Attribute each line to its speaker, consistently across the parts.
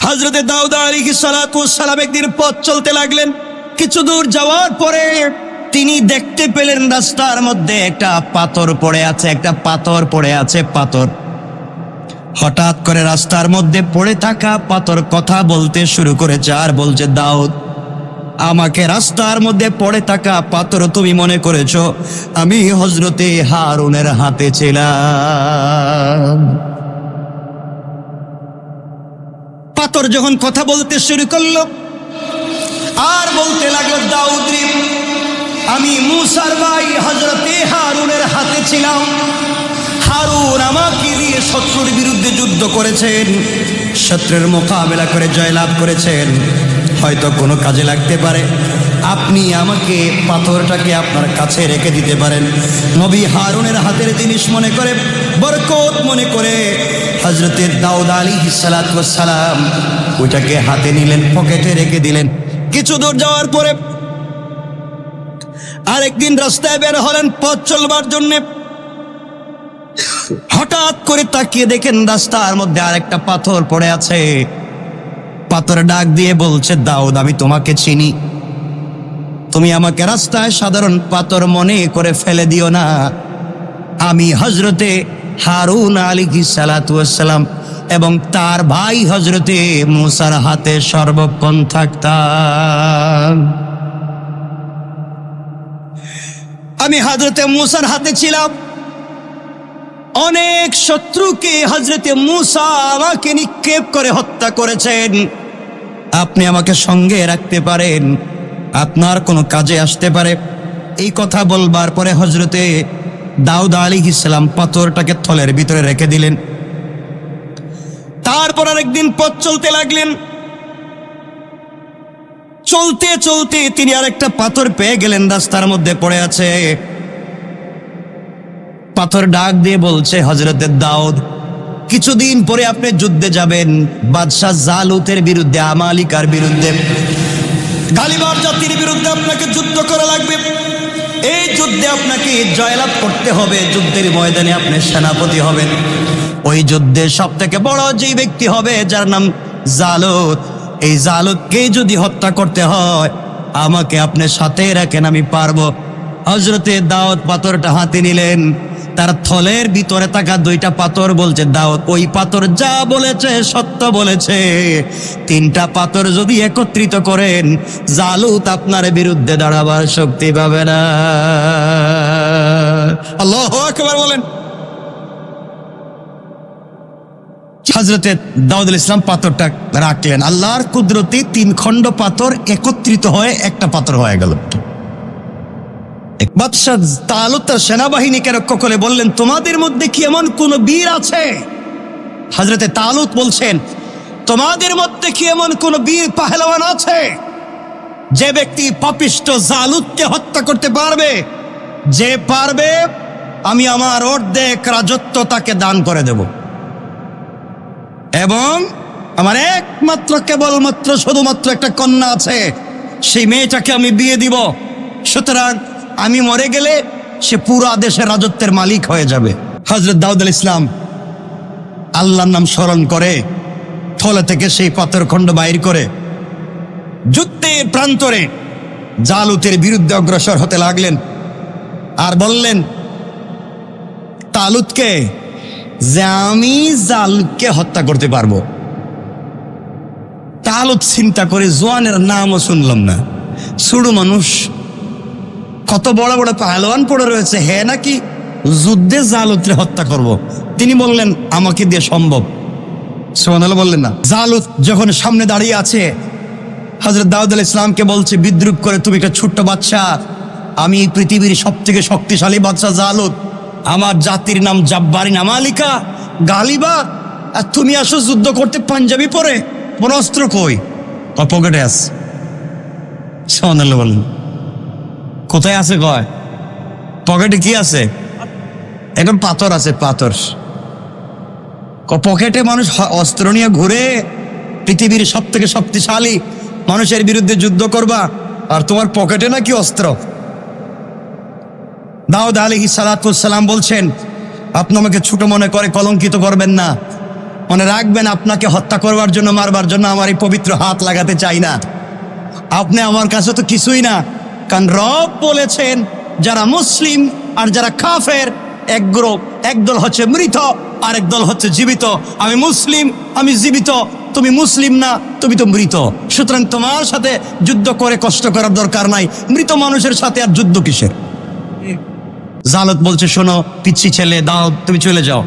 Speaker 1: হযরতে দাউদ আলাইহিস সালাতু ওয়াস সালাম একদিন পথ চলতে লাগলেন। কিছু দূর যাওয়ার পরে তিনি দেখতে পেলেন রাস্তার মধ্যে একটা পাথর পড়ে আছে, পাথর। হঠাৎ করে রাস্তার মধ্যে পড়ে থাকা পাথর কথা বলতে শুরু করেছে আর বলছে, দাউদ, আমাকে রাস্তার মধ্যে পড়ে থাকা পাথর তুমি মনে করেছো আমি হযরতে হারুনের হাতে ছিলাম। পাথর যখন কথা বলতে শুরু করলো আর বলতে লাগলো, দাউদ রে, আমি মূসার ভাই হযরতে হারুনের হাতে ছিলাম। হারুন আমাকে দিয়ে শত্রুর বিরুদ্ধে যুদ্ধ করেছেন, শত্রুর মোকাবেলা করে জয়লাভ করেছেন। হয়তো কোনো কাজে লাগতে পারে, আপনি আমাকে পাথরটাকে আপনার কাছে রেখে দিতে পারেন। নবী হারুনের হাতের জিনিস মনে করে, বরকত মনে করে হযরতে দাউদ আলাইহিস সালাতু ওয়াস সালাম ওইটাকে হাতে নিলেন, পকেটে রেখে দিলেন। কিছু দূর যাওয়ার পরে আরেকদিন রাস্তায় বের হলেন পথ চলবার জন্য। হঠাৎ করে তাকিয়ে দেখেন রাস্তার মধ্যে আরেকটা পাথর পড়ে আছে। পাথর ডাক দিয়ে বলছে, দাউদ, আমি তোমাকে চিনি, তুমি আমাকে রাস্তায় সাধারণ পাথর মনে করে ফেলে দিও না। আমি হযরতে হারুন আলাইহিস সালাতু ওয়াস সালাম এবং তার ভাই হযরতে মূসার হাতে সর্বক্ষণ থাকতাম। আমি হযরতে মূসার হাতে ছিলাম। অনেক শত্রুকে হযরতে মূসা আমাকে নিক্ষেপ করে হত্যা করেছেন। আপনি আমাকে সঙ্গে রাখতে পারেন, আপনার কোনো কাজে আসতে পারে। এই কথা বলবার পরে হযরতে দাউদ আলাইহিস সালাম পাথরটাকে থলের ভিতরে রেখে দিলেন। তারপর আরেকদিন পথ চলতে লাগলেন। চলতে চলতে তিনি আরেকটা পাথর পেয়ে গেলেন, রাস্তার মধ্যে পড়ে আছে। পাথর ডাক দিয়ে বলছে, হযরতে দাউদ, কিছুদিন পরে আপনি যুদ্ধে যাবেন বাদশাহ জালুতের বিরুদ্ধে, আমালিকার বিরুদ্ধে, গালিবার জাতির বিরুদ্ধে আপনাকে যুদ্ধ করা লাগবে। এই যুদ্ধে আপনাকে জয়লাভ করতে হবে। যুদ্ধের ময়দানে আপনি সেনাপতি হবেন। ওই যুদ্ধে সব থেকে বড় যে ব্যক্তি হবে যার নাম জালুত, এই জালুতকে যদি হত্যা করতে হয় আমাকে আপনি সাথে রাখেন, আমি পারবো। হযরতে দাউদ পাথরটা হাতে নিলেন। তার থলের ভিতরে থাকা দুইটা পাথর বলছে, দাউদ, ওই পাথর যা বলেছে সত্য বলেছে। তিনটা পাথর যদি একত্রিত করেন জালুত আপনার বিরুদ্ধে দাঁড়াবার শক্তি পাবে না। আল্লাহু আকবার বলেন। হযরতে দাউদ আলাইহিস সালাম পাথরটা রাখলেন। আল্লাহর কুদরতে তিন খণ্ড পাথর একত্রিত হয়ে একটা পাথর হয়ে গেল। বাদশাহ তালুত তার সেনাবাহিনীকে রক্ষা করে বললেন, তোমাদের মধ্যে কি এমন কোন বীর আছে? হযরতে তালুত বলছেন, তোমাদের মধ্যে কি এমন কোন বীর পাহলওয়ান আছে যে ব্যক্তি পাপিষ্ঠ জালুতকে হত্যা করতে পারবে? যে পারবে আমি আমার অর্ধেক রাজত্ব তাকে দান করে দেব এবং আমার একমাত্র কেবলমাত্র শুধুমাত্র একটা কন্যা আছে, সেই মেয়েটাকে আমি বিয়ে দিব। সুতরাং আমি মরে গেলে সে পুরো দেশের রাজত্বের মালিক হয়ে যাবে। হযরত দাউদ আলাইহিস সালাম আল্লাহর নাম স্মরণ করে থলে থেকে সেই পাথরখণ্ড বাইর করে যুদ্ধের প্রান্তরে জালুতের বিরুদ্ধে অগ্রসর হতে লাগলেন আর বললেন তালুতকে যে আমি জালুতকে হত্যা করতে পারবো। তালুত চিন্তা করে, জোয়ানের নামও শুনলাম না, ছোট মানুষ, কত বড় বড় পাহলওয়ান পড়ে রয়েছে, হে নাকি যুদ্ধে জালুতরে হত্যা করব। তিনি বললেন, আমাকে দিয়ে সম্ভব। সুবহানাল্লাহ বললেন না। জালুত যখন সামনে দাঁড়িয়ে আছে, হযরত দাউদ আলাইহিস সালামকে বলছে বিদ্রুপ করে, তুমি একটা ছোট্ট বাদশা, আমি পৃথিবীর সব থেকে শক্তিশালী বাদশা জালুত, আমার জাতির নাম জাব্বারিন আমালিকা গালিবা, আর তুমি আসো যুদ্ধ করতে পাঞ্জাবি পরে, কোন অস্ত্র কই? পকেটে আছে। সুবহানাল্লাহ বললেন, কোথায় আছে? কয় পকেটে কি আছে? এখন পাথর আছে, পাথর। পকেটে মানুষ অস্ত্র নিয়ে ঘুরে, পৃথিবীর সব থেকে শক্তিশালী মানুষের বিরুদ্ধে যুদ্ধ করবা আর তোমার পকেটে নাকি অস্ত্র? দাউদ আলাইহিস সালাতু ওয়াস সালাম বলছেন, আপনি আমাকে ছোট মনে করে কলঙ্কিত করবেন না। মনে রাখবেন, আপনাকে হত্যা করবার জন্য, মারবার জন্য আমার এই পবিত্র হাত লাগাতে চাই না। আপনি আমার কাছে তো কিছুই না। কারণ রব বলেছেন যারা মুসলিম আর যারা কাফের এক গ্রুপ, একদল হচ্ছে মৃত আর একদল হচ্ছে জীবিত। আমি মুসলিম, আমি জীবিত, তুমি মুসলিম না, তুমি তো মৃত। সুতরাং তোমার সাথে যুদ্ধ করে কষ্ট করার দরকার নাই। মৃত মানুষের সাথে আর যুদ্ধ কিসের? জালত বলছে, শোনো পিচ্ছি ছেলে, দাও তুমি চলে যাও,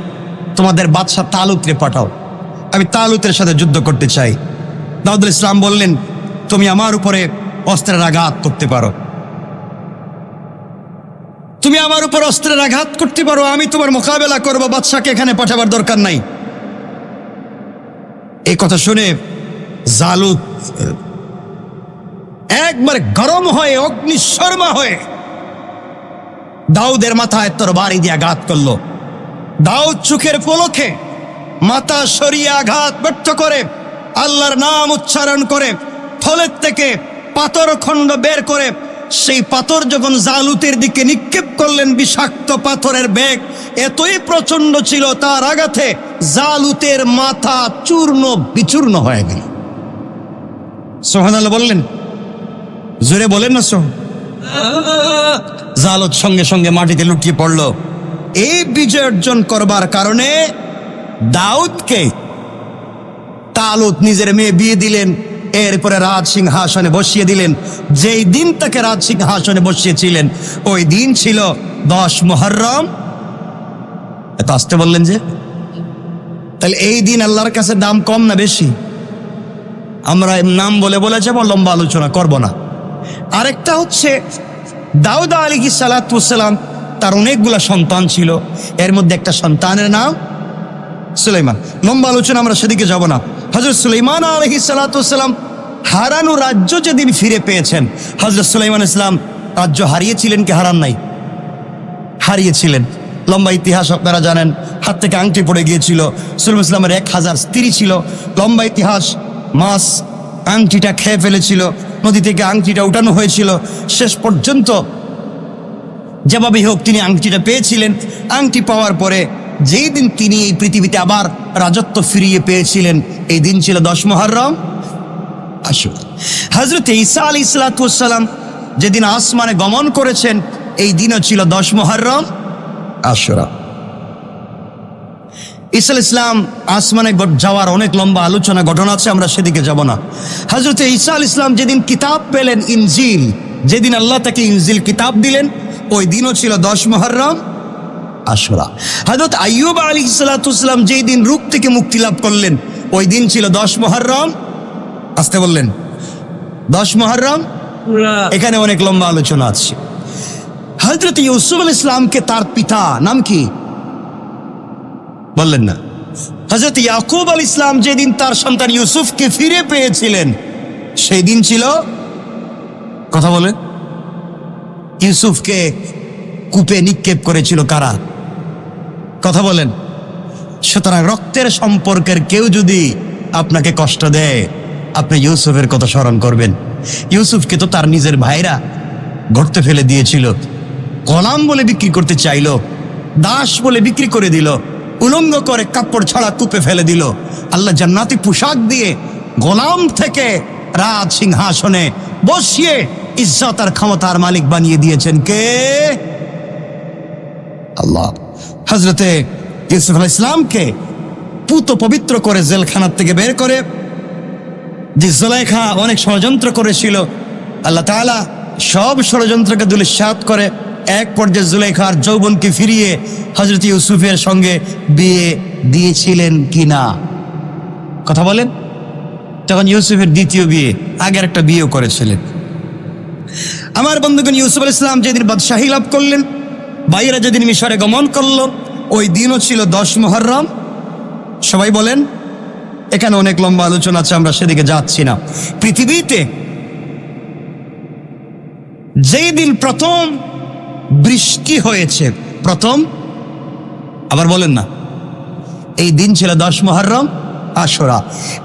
Speaker 1: তোমাদের বাদশা তালুতরে পাঠাও, আমি তালুতের সাথে যুদ্ধ করতে চাই। দাউদ আলাইহিস সালাম বললেন, তুমি আমার উপরে অস্ত্রের আঘাত করতে পারো, তুমি আমার উপর অস্ত্রের আঘাত করতে পারো, আমি তোমার মোকাবেলা করবো, বাদশাকে এখানে পাঠাবার দরকার নাই। এই কথা শুনে জালুত একবারে গরম হয়ে, অগ্নিশর্মা হয়ে দাউদের মাথায় তরবারি দিয়ে আঘাত করলো। দাউদ চোখের পলকে মাথা সরিয়ে আঘাত ব্যর্থ করে আল্লাহর নাম উচ্চারণ করে থলের থেকে পাথর খণ্ড বের করে সেই পাথর যখন জালুতের দিকে নিক্ষেপ করলেন, বিষাক্ত পাথরের বেগ এতই প্রচন্ড ছিল, তার আঘাতে জালুতের মাথা চূর্ণ বিচূর্ণ হয়ে গেল। সুবহানাল্লাহ বললেন, জোরে বলেন না। জালুত সঙ্গে সঙ্গে মাটিতে লুটিয়ে পড়ল। এই বিজয় অর্জন করবার কারণে দাউদকে তালুত নিজের মেয়ে বিয়ে দিলেন, এরপরে রাজ সিংহাসনে বসিয়ে দিলেন। যেই দিন তাকে রাজ সিংহাসনে বসিয়েছিলেন ওই দিন ছিল 10 মুহররম। এত আসতে বললেন যে? তাহলে এই দিন আল্লাহর কাছে দাম কম না বেশি? আমরা নাম বলে বলে যাব, লম্বা আলোচনা করব না। আরেকটা হচ্ছে দাউদ আলাইহিস সালাতু ওয়াস সালাম, তার অনেকগুলা সন্তান ছিল, এর মধ্যে একটা সন্তানের নাম সুলাইমান। লম্বা আলোচনা, আমরা সেদিকে যাব না। হযরত সুলাইমান আলাইহিস সালাতু ওয়াস সালাম হারানো রাজ্য যেদিন ফিরে পেয়েছেন, হযরত সুলাইমান ইসলাম রাজ্য হারিয়েছিলেন কি হারান নাই? হারিয়েছিলেন। লম্বা ইতিহাস আপনারা জানেন, হাত থেকে আংটি পড়ে গিয়েছিল। সুলাইমান ইসলামের 1000 স্ত্রী ছিল। লম্বা ইতিহাস, মাছ আংটিটা খেয়ে ফেলেছিল, নদী থেকে আংটিটা উঠানো হয়েছিল। শেষ পর্যন্ত যেভাবে হোক তিনি আংটিটা পেয়েছিলেন। আংটি পাওয়ার পরে যেই দিন তিনি এই পৃথিবীতে আবার রাজত্ব ফিরিয়ে পেয়েছিলেন, এই দিন ছিল 10 মুহররম আশুরা। হযরত ঈসা আলাইহিস সালাতু ওয়াস সালাম যেদিন আসমানে গমন করেছেন, এই দিনও ছিল 10 মুহররম আশুরা। ঈসা আলাইহিস সালাম আসমানে যাওয়ার অনেক লম্বা আলোচনা ঘটনা আছে, আমরা সেদিকে যাব না। হযরত ঈসা আলাইহিস সালাম যেদিন কিতাব পেলেন, ইনজিল, যেদিন আল্লাহ তাকে ইনজিল কিতাব দিলেন, ওই দিনও ছিল 10 মুহররম আশুরা। হযরত আইয়ুব আলাইহিস সালাতু ওয়াস সালাম যেই দিন রোগ থেকে মুক্তি লাভ করলেন, ওই দিন ছিল 10 মুহররম। আসতে বললেন, 10 মুহররম। এখানে অনেক লম্বা আলোচনা আছে। হযরত ইউসুফ আলাইহিস সালামকে তার পিতা নাম কি বললেন না? হযরত ইয়াকুব আলাইহিস সালাম যেদিন তার সন্তান ইউসুফকে ফিরে পেয়েছিলেন, সেই দিন ছিল, কথা বলে, ইউসুফকে কূপে নিক্ষেপ করেছিল কারা? কথা বলেন। সুতরাং রক্তের সম্পর্কের কেউ যদি আপনাকে কষ্ট দেয়, আপনি ইউসুফের কথা স্মরণ করবেন। ইউসুফকে তো তার নিজের ভাইরা গর্তে ফেলে দিয়েছিল, গোলাম বলে বিক্রি করতে চাইল, দাস বলে বিক্রি করে দিল, উলঙ্গ করে কাপড় ছাড়া কূপে ফেলে দিল। আল্লাহ জান্নাতি পোশাক দিয়ে গোলাম থেকে রাজ সিংহাসনে বসিয়ে ইজ্জত আর ক্ষমতার মালিক বানিয়ে দিয়েছেন কে? আল্লাহ। হযরতে ইউসুফ আলাইহিস সালামকে পুত পবিত্র করে জেলখানার থেকে বের করে, যে জুলাইখা অনেক ষড়যন্ত্র করেছিল, আল্লাহ তাআলা সব ষড়যন্ত্রকে ধূলিসাৎ করে এক পর্যায়ে জুলাইখার যৌবনকে ফিরিয়ে হযরত ইউসুফের সঙ্গে বিয়ে দিয়েছিলেন কিনা? কথা বলেন। তখন ইউসুফের দ্বিতীয় বিয়ে, আগের একটা বিয়েও করেছিলেন। আমার বন্ধুগণ, ইউসুফ আলাইহিস সালাম যেদিন বাদশাহী লাভ করলেন, বাইরা যেদিন মিশরে গমন করল, ওই দিনও ছিল 10 মুহররম। সবাই বলেন। এখানে অনেক লম্বা আলোচনা আছে, আমরা সেদিকে যাচ্ছি না। পৃথিবীতে যেই দিন প্রথম বৃষ্টি হয়েছে, প্রথম, আবার বলেন না, এই দিন ছিল 10 মুহররম আশুরা।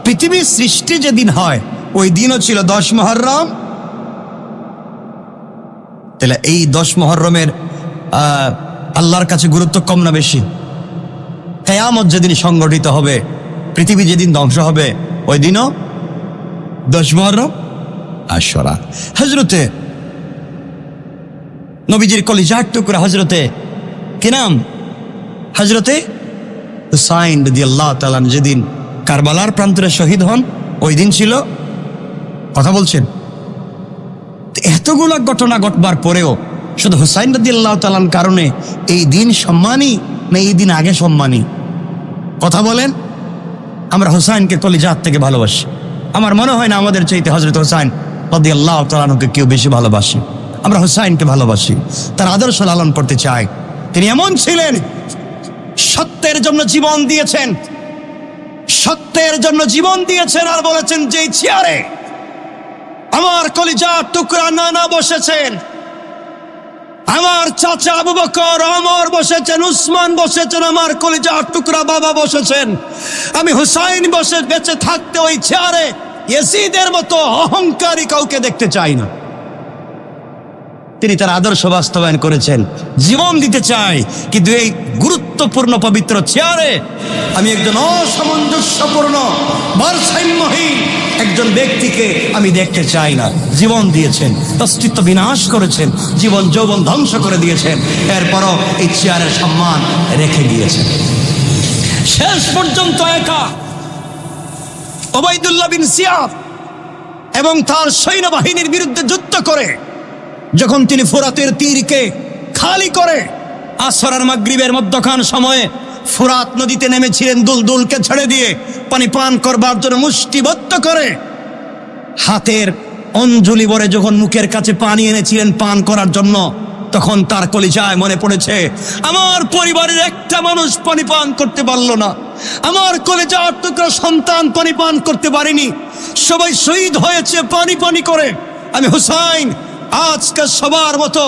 Speaker 1: পৃথিবীর সৃষ্টি যেদিন হয়, ওই দিনও ছিল 10 মুহররম। তাহলে এই 10 মুহররমের আল্লাহর কাছে গুরুত্ব কম না বেশি? কিয়ামত যেদিন সংগঠিত হবে, পৃথিবী যেদিন ধ্বংস হবে ওই দিনও 10 মুহররম আশুরা। হযরতে নবীজির কলিজার টুকরা হযরতে কি নাম, হযরতে হুসাইন রাদিয়াল্লাহু তাআলা যেদিন কারবালার প্রান্তরে শহীদ হন ওই দিন ছিল, কথা বলছেন, এতগুলো ঘটনা ঘটবার পরেও শুধু হুসাইন রাদিয়াল্লাহু তাআলার কারণে এই দিন সম্মানী না এই দিন আগে সম্মানী? কথা বলেন। আমরা হুসাইনকে কলিজাত থেকে ভালোবাসি। আমার মনে হয় না আমাদের চাইতে হযরত হুসাইন রাদিয়াল্লাহু তাআলা আনহুকে কেউ বেশি ভালোবাসে। আমরা হুসাইনকে ভালোবাসি, তার আদর্শ লালন করতে চাই। তিনি এমন ছিলেন, সত্যের জন্য জীবন দিয়েছেন, সত্যের জন্য জীবন দিয়েছেন। আর বলেছেন যে চেয়ারে আমার কলিজার টুকরা নানা বসেছেন, আমার চাচা আবু বকর ওমর বসেছেন, উসমান বসেছেন, আমার কলিজার টুকরা বাবা বসেছেন। আমি হুসাইন বসে বেঁচে থাকতে ওই চেয়ারে ইয়াজিদের মতো অহংকারী কাউকে দেখতে চাই না। তিনি তার আদর্শ বাস্তবায়ন করেছেন, জীবন দিতে চাই, কিন্তু এই গুরুত্বপূর্ণ পবিত্র চেয়ারে আমি একজন অসামঞ্জস্যপূর্ণ ভারসাম্যহীন একজন ব্যক্তিকে আমি দেখতে চাই না। জীবন দিয়েছেন, অস্তিত্ব বিনাশ করেছেন, জীবন যৌবন ধ্বংস করে দিয়েছেন, এরপরও এই চেয়ারের সম্মান রেখে গিয়েছেন। শেষ পর্যন্ত একা ওবাইদুল্লাহ বিন জিয়াদ এবং তার সৈন্যবাহিনীর বিরুদ্ধে যুদ্ধ করে যখন তিনি ফোরাতের তীরকে খালি করে আসর আর মাগরিবের মধ্যখান সময়ে ফোরাত নদীতে নেমেছিলেন, দুলদুলকে ছেড়ে দিয়ে পানি পান করবার জন্য মুষ্টিবদ্ধ করে হাতের অঞ্জলি ভরে যখন মুখের কাছে পানি এনেছিলেন পান করার জন্য, তখন তার কলিজায় মনে পড়েছে আমার পরিবারের একটা মানুষ পানি পান করতে পারলো না, আমার কলিজার টুকরা সন্তান পানি পান করতে পারেনি, সবাই শহীদ হয়েছে পানি পানি করে। আমি হুসাইন আজকে সবার মতো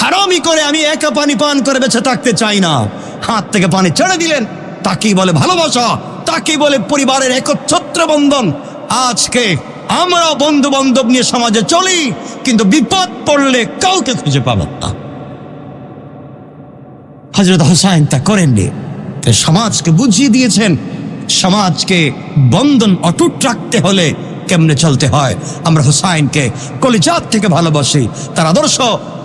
Speaker 1: হারামি করে আমি একা পানি পান করে বেঁচে থাকতে চাই না। হাত থেকে পানি ছেড়ে দিলেন, তাকেই বলে ভালোবাসা, তাকেই বলে পরিবারের একচ্ছত্র বন্ধন। আজকে আমরা বন্ধু বান্ধব নিয়ে সমাজে চলি, কিন্তু বিপদ পড়লে কাউকে খুঁজে পাবেন না। হযরত হুসাইন তা করেননি, সমাজকে বুঝিয়ে দিয়েছেন সমাজকে বন্ধন অটুট রাখতে হলে কেমনে চলতে হয়। আমরা হুসাইনকে কলিজাত থেকে ভালোবাসি, তার আদর্শ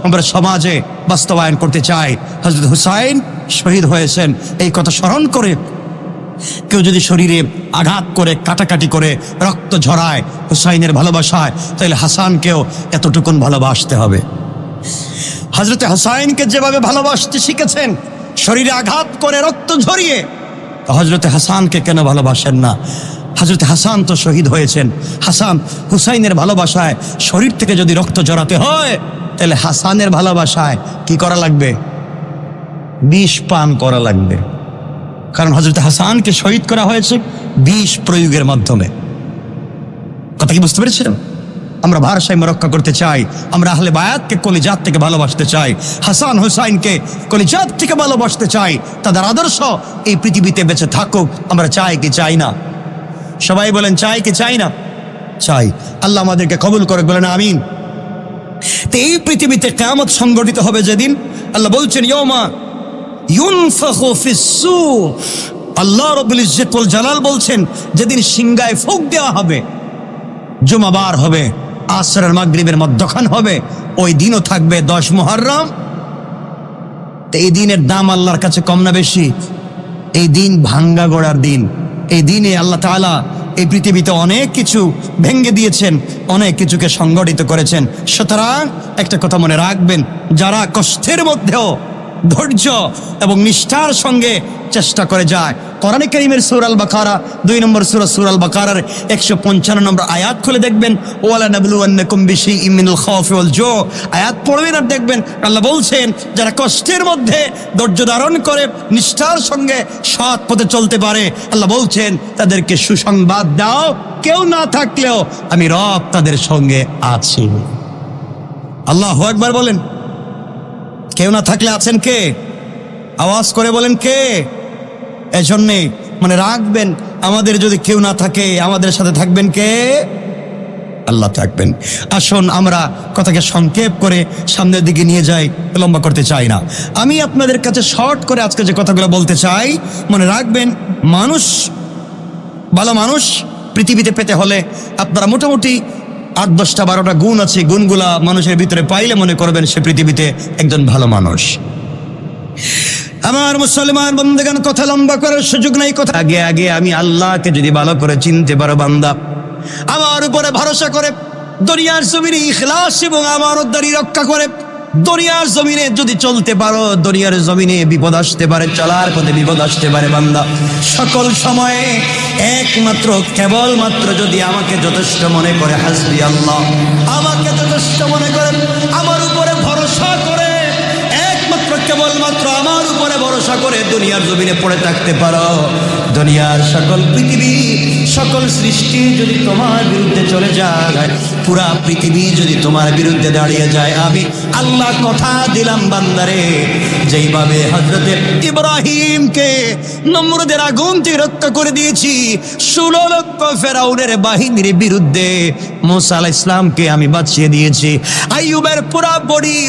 Speaker 1: আমরা সমাজে বাস্তবায়ন করতে চাই। হযরত হুসাইন শহীদ হয়েছেন এই কথা স্মরণ করে কেউ যদি শরীরে আঘাত করে কাটাকাটি করে রক্ত ঝরায় হুসাইনের ভালোবাসায়, তাহলে হাসানকেও এতটুকুন ভালোবাসতে হবে। হযরত হুসাইনকে যেভাবে ভালোবাসতে শিখেছেন শরীরে আঘাত করে রক্ত ঝরিয়ে, হযরত হাসানকে কেন ভালোবাসেন না? হযরত হাসান তো শহীদ হয়েছেন। হাসান হুসাইনের ভালোবাসায় শরীর থেকে যদি রক্ত জড়াতে হয়, তাহলে হাসানের ভালোবাসায় কি করা লাগবে? বিষ পান করা লাগবে। কারণ হযরত হাসানকে শহীদ করা হয়েছে বিষ প্রয়োগের মাধ্যমে। কথা কি বুঝতে পেরেছেন? আমরা ভারসাম্য রক্ষা করতে চাই, আমরা আহলে বায়াতকে কলিজাত থেকে ভালোবাসতে চাই, হাসান হুসাইনকে কলিজাত থেকে ভালোবাসতে চাই। তাদের আদর্শ এই পৃথিবীতে বেঁচে থাকুক, আমরা চাই কি চাই না? সবাই বলেন চাই কি চাই না? চাই। আল্লাহ আমাদেরকে কবুল করে, বলেন আমিন। তো এই পৃথিবীতে কিয়ামত সংগঠিত হবে যেদিন, আল্লাহ বলছেন ইয়াউমা ইউনফাখু ফিস-সূর। আল্লাহ রাব্বুল ইজ্জত ওয়াল জালাল বলছেন যেদিন সিংহায় ফুঁক দেওয়া হবে, জুমাবার হবে, আসর আর মাগরিবের মধ্যখান হবে, ওই দিনও থাকবে 10 মুহররম। তো এই দিনের দাম আল্লাহর কাছে কম না বেশি? এই দিন ভাঙ্গা গড়ার দিন। এই দিনে আল্লাহ তাআলা এই পৃথিবীতে অনেক কিছু ভেঙে দিয়েছেন, অনেক কিছুকে সংগঠিত করেছেন। সুতরাং একটা কথা মনে রাখবেন, যারা কষ্টের মধ্যেও ধৈর্য এবং নিষ্ঠার সঙ্গে চেষ্টা করে যায়, কোরআনে কারীমের সূরা আল বাকারা 2 নম্বর সূরা আল বাকারার 155 নম্বর আয়াত খুলে দেখবেন, ওয়ালা নাবলুওয়ান্নাকুম বিশাইইম মিনাল খাউফি ওয়াল জু, আয়াত পড়বেন আর দেখবেন আল্লাহ বলছেন যারা কষ্টের মধ্যে ধৈর্য ধারণ করে নিষ্ঠার সঙ্গে সৎ পথে চলতে পারে, আল্লাহ বলছেন তাদেরকে সুসংবাদ দাও, কেউ না থাকলেও আমি রব তাদের সঙ্গে আছি। আল্লাহু আকবার বলেন। কেউ না থাকলে আছেন কে? আওয়াজ করে বলেন কে? এজন্যে মনে রাখবেন, আমাদের যদি কেউ না থাকে আমাদের সাথে থাকবেন কে? আল্লাহ থাকবেন। আসুন আমরা কথাকে সংক্ষেপ করে সামনের দিকে নিয়ে যাই, লম্বা করতে চাই না। আমি আপনাদের কাছে শর্ট করে আজকে যে কথাগুলো বলতে চাই, মনে রাখবেন মানুষ ভালো মানুষ পৃথিবীতে পেতে হলে আপনারা মোটামুটি 8, 10টা 12টা গুণ আছে, গুণগুলা মানুষের ভিতরে পাইলে মনে করবেন সে পৃথিবীতে একজন ভালো মানুষ। আমার মুসলমান বন্দেগান, কথা লম্বা করার সুযোগ নাই। কথা আগে আগে আমি আল্লাহকে যদি ভালো করে চিনতে পারো বান্দা, আমার উপরে ভরসা করে দুনিয়ার জমিনে ইখলাস এবং আমানতদারি রক্ষা করে দুনিয়ার জমিনে যদি চলতে পারো, দুনিয়ার জমিনে বিপদ আসতে পারে, চলার পথে বিপদ আসতে পারে বান্দা, সকল সময়ে একমাত্র কেবলমাত্র যদি আমাকে যথেষ্ট মনে করে, হাসবি আল্লাহ, আমাকে যথেষ্ট মনে করে, আমার উপরে ভরসা করে, একমাত্র কেবলমাত্র আমার উপরে ভরসা করে দুনিয়ার জমিনে পড়ে থাকতে পারো, দুনিয়ার সকল পৃথিবী সকল সৃষ্টি যদি তোমার বিরুদ্ধে চলে যায়, পুরা পৃথিবী যদি তোমার বিরুদ্ধে দাঁড়িয়ে যায়, আমি আল্লাহ কথা দিলাম বান্দারে, যেইভাবে হযরতে ইব্রাহিমকে নমরুদের আগুন থেকে রক্ষা করে দিয়েছি, 16 লক্ষ ফেরাউনের বাহিনীর বিরুদ্ধে মুসা আলাইহিস সালামকে আমি বাঁচিয়ে দিয়েছি। আইয়ুবের পুরা বডি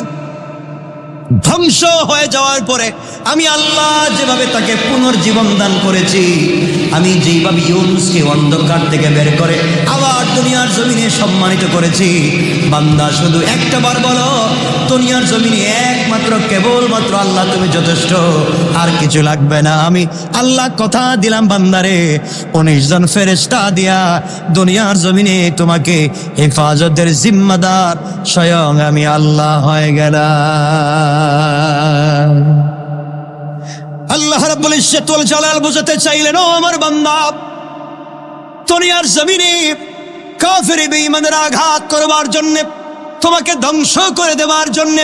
Speaker 1: ধ্বংস হয়ে যাওয়ার পরে আমি আল্লাহ যেভাবে তাকে পুনর্জীবন দান করেছি, আমি যেইভাবে ইউনূসকে অন্ধকার থেকে বের করে আবার দুনিয়ার জমিনে সম্মানিত করেছি, বান্দা শুধু একটা বার বলো, দুনিয়ার জমিনে একমাত্র কেবলমাত্র আল্লাহ তুমি যথেষ্ট, আর কিছু লাগবে না। আমি আল্লাহ কথা দিলাম বান্দারে, 19 জন ফেরেশতা দিয়া দুনিয়ার জমিনে তোমাকে হেফাজতের জিম্মাদার স্বয়ং আমি আল্লাহ হয়ে গেলাম। আল্লাহ রাব্বুল ইজ্জত ওয়াল জালাল বুঝাতে চাইলেন, ও আমার বান্দা, দুনিয়ার জমিনে কাফের বেঈমানের আঘাত করবার জন্য, তোমাকে ধ্বংস করে দেওয়ার জন্য,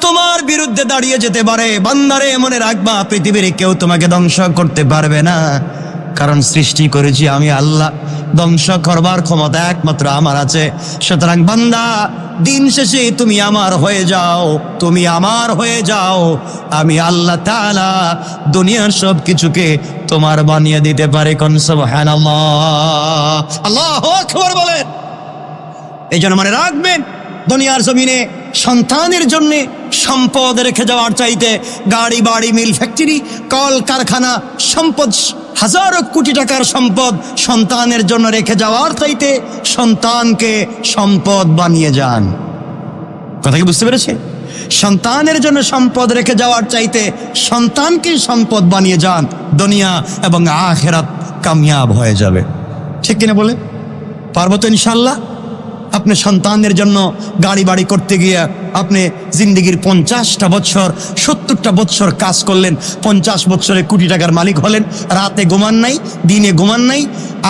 Speaker 1: তোমার বিরুদ্ধে দাঁড়িয়ে যেতে পারে, বান্দারে মনে রাখবা পৃথিবীর কেউ তোমাকে ধ্বংস করতে পারবে না, কারণ সৃষ্টি করেছি আমি আল্লাহ, ধ্বংস করবার ক্ষমতা একমাত্র আমার আছে। সুতরাং বান্দা, দিন শেষে তুমি আমার হয়ে যাও, তুমি আমার হয়ে যাও, আমি আল্লাহ তাআলা দুনিয়ার সব কিছুকে তোমার বানিয়ে দিতে পারে। কোন সুবহানাল্লাহ, আল্লাহু আকবার বলেন। এই জন্য মনে রাখবেন, দুনিয়ার জমিনে সন্তানের জন্য সম্পদ রেখে যাওয়ার চাইতে গাড়ি বাড়ি মিল ফ্যাক্টরি কল কারখানা সম্পদ, হাজারো কোটি টাকার সম্পদ সন্তানের জন্য রেখে যাওয়ার চাইতে সন্তানকে সম্পদ বানিয়ে যান। কথা কি বুঝতে পেরেছে? সন্তানের জন্য সম্পদ রেখে যাওয়ার চাইতে সন্তানকে সম্পদ বানিয়ে যান, দুনিয়া এবং আখিরাত কামিয়াব হয়ে যাবে। ঠিক কিনা বলে? পারবো তো ইনশাআল্লাহ? আপনি সন্তানদের জন্য গাড়ি বাড়ি করতে গিয়ে আপনি জিন্দেগির 50টা বছর 70টা বছর কাজ করলেন, 50 বছরে কোটি টাকার মালিক হলেন, রাতে ঘুমান নাই, দিনে ঘুমান নাই,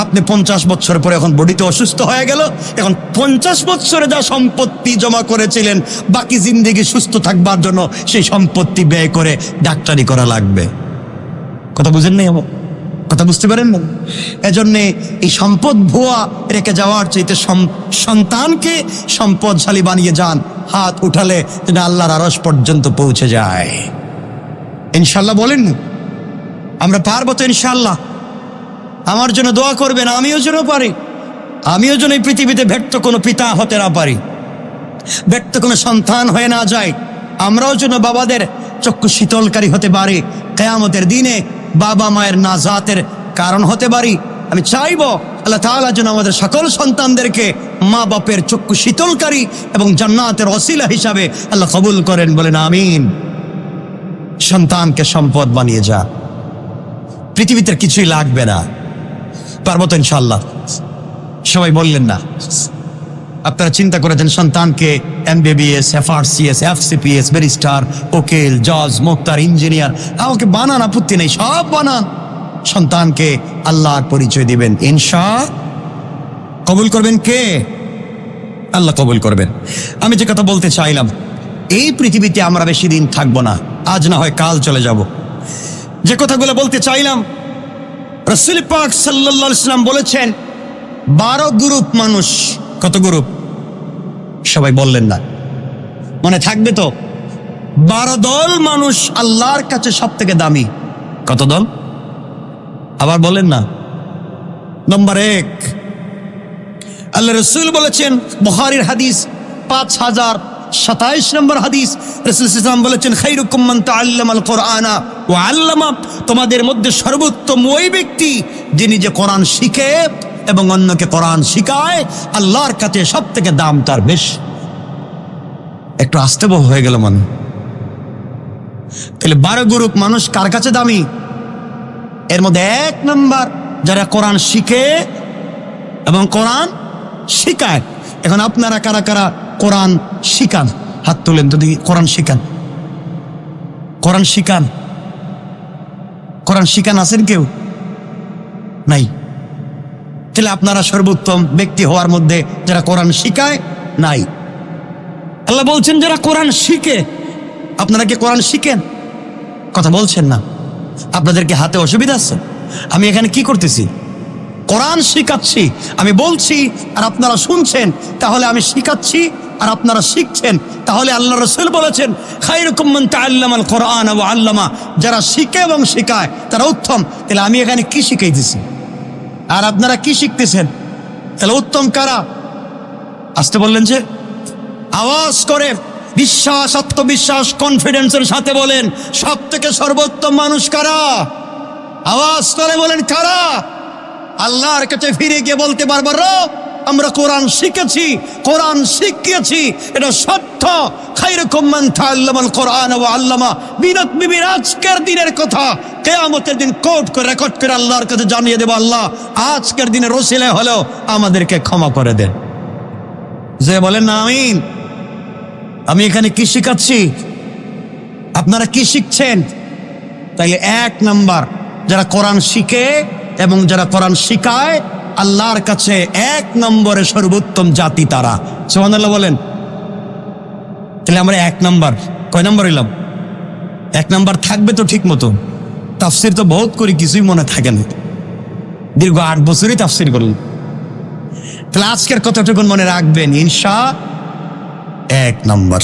Speaker 1: আপনি 50 বছর পরে এখন বডিতে অসুস্থ হয়ে গেল, এখন 50 বছরে যা সম্পত্তি জমা করেছিলেন বাকি জিন্দেগি সুস্থ থাকবার জন্য সেই সম্পত্তি ব্যয় করে ডাক্তারি করা লাগবে। কথা বুঝেন নাই? আমার কথা বুঝতে পারেন না? এজন্যে এই সম্পদ ভুয়া রেখে যাওয়ার চাইতে সন্তানকে সম্পদশালী বানিয়ে যান, হাত উঠালে যেন আল্লাহর আরশ পর্যন্ত পৌঁছে যায়। ইনশাল্লাহ বলেন, আমরা পারবো তো ইনশাল্লাহ? আমার জন্য দোয়া করবেন, আমিও যেন পারি, আমিও যেন এই পৃথিবীতে ব্যর্থ কোনো পিতা হতে না পারি, ব্যর্থ কোনো সন্তান হয়ে না যায়, আমরাও যেন বাবাদের চক্ষু শীতলকারী হতে পারি, কিয়ামতের দিনে বাবা মায়ের নাজাতের কারণ হতে পারি। আমি চাইবো আল্লাহ তাআলা যেন আমাদের সকল সন্তানদেরকে মা বাপের চক্ষু শীতলকারী এবং জান্নাতের ওসিলা হিসাবে আল্লাহ কবুল করেন, বলেন আমিন। সন্তানকে সম্পদ বানিয়ে যা, পৃথিবীতে কিছুই লাগবে না। পারবো তো ইনশাআল্লাহ? সবাই বললেন না? আপনারা চিন্তা করেছেন সন্তানকে MBBS, FRCS, FCPS, ব্যারিস্টার, উকিল, জজ, মুক্তার, ইঞ্জিনিয়ার, আমাকে বানান, আপত্তি নেই, সব বানান, সন্তানকে আল্লাহর পরিচয় দিবেন, ইনশাআল্লাহ কবুল করবেন কে? আল্লাহ কবুল করবেন। আমি যে কথা বলতে চাইলাম, এই পৃথিবীতে আমরা বেশি দিন থাকবো না, আজ না হয় কাল চলে যাব। যে কথাগুলো বলতে চাইলাম, রাসূল পাক সাল্লাল্লাহু আলাইহি ওয়াসাল্লাম বলেছেন 12 গ্রুপ মানুষ। কত গ্রুপ? সবাই বললেন না, মনে থাকবে তো? 12 দল মানুষ আল্লাহর কাছে সব থেকে দামি। কত দল? আবার বলেন না। নম্বর 1, আল্লাহ রাসূল বলেছেন, বুখারীর হাদিস, 5000 27 নম্বর হাদিস, রাসূল সাল্লাল্লাহু আলাইহি ওয়াসাল্লাম বলেছেন, খায়রুকুম মান তাআল্লামাল কুরআনা ওয়া আল্লামা, তোমাদের মধ্যে সর্বোত্তম ওই ব্যক্তি যিনি যে কোরআন শিখে এবং অন্যকে কোরআন শিখায়, আল্লাহর কাছে সবথেকে দাম তার বেশি। একটু আস্তে হয়ে গেল মনে। তাহলে 12 গ্রুপ মানুষ কার কাছে দামি? এর মধ্যে 1 নম্বর যারা কোরআন শিখে এবং কোরআন শিখায়। এখন আপনারা কারা কারা কোরআন শিখান? হাত তুলেন তো দেখি। কোরআন শিখান, কোরআন শিখান, কোরআন শিখান আছেন কেউ? নাই। তাহলে আপনারা সর্বোত্তম ব্যক্তি হওয়ার মধ্যে যারা কোরআন শিখায় নাই। আল্লাহ বলছেন যারা কোরআন শিখে। আপনারা কি কোরআন শিখেন? কথা বলছেন না। আপনাদেরকে হাতে অসুবিধা আছে? আমি এখানে কি করতেছি? কোরআন শিখাচ্ছি। আমি বলছি আর আপনারা শুনছেন, তাহলে আমি শিখাচ্ছি আর আপনারা শিখছেন। তাহলে আল্লাহ রাসূল বলেছেন, খায়রুকুম মান তাআল্লামাল কুরআনা ওয়া আল্লামা, যারা শিখে এবং শিখায় তারা উত্তম। তাহলে আমি এখানে কি শিখাইতেছি আর আপনারা কি শিখতেছেন? তাহলে উত্তম কারা? আসতে বললেন যে, আওয়াজ করে বিশ্বাস, আত্মবিশ্বাস, কনফিডেন্সের সাথে বলেন, সব থেকে সর্বোত্তম মানুষ কারা? আওয়াজ করে বলেন কারা? আল্লাহর কাছে ফিরে গিয়ে বলতে পারবো, রব আমরা কোরআন শিখেছি, কোরআন শিখিয়েছি, এটা সত্য। খায়রুকুম মান তাআল্লামাল কুরআনা ওয়া আল্লামা। বিনত বিবির আজকের দিনের কথা কিয়ামতের দিন কোট করে রেকর্ড করে আল্লাহর কাছে জানিয়ে দেব, আল্লাহ আজকের দিনে রসিলা হলেও আমাদেরকে ক্ষমা করে দেন। যে বলেন না আমিন। আমি এখানে কি শিখাচ্ছি? আপনারা কি শিখছেন? তাইলে 1 নাম্বার যারা কোরআন শিখে এবং যারা কোরআন শিখায়, আল্লাহর কাছে 1 নম্বরে সর্বোত্তম জাতি তারা। সুবহানাল্লাহ বলেন। তাহলে আমরা 1 নাম্বার, কয় নাম্বার হইলাম? 1 নাম্বার থাকবে তো ঠিক মতো। তাফসির তো বহুত করি, কিছুই মনে থাকে না। দীর্ঘ 8 বছরই তাফসির করলেন। তাহলে আজকের কথাটুকুন মনে রাখবেন ইনশাআল্লাহ। 1 নম্বর।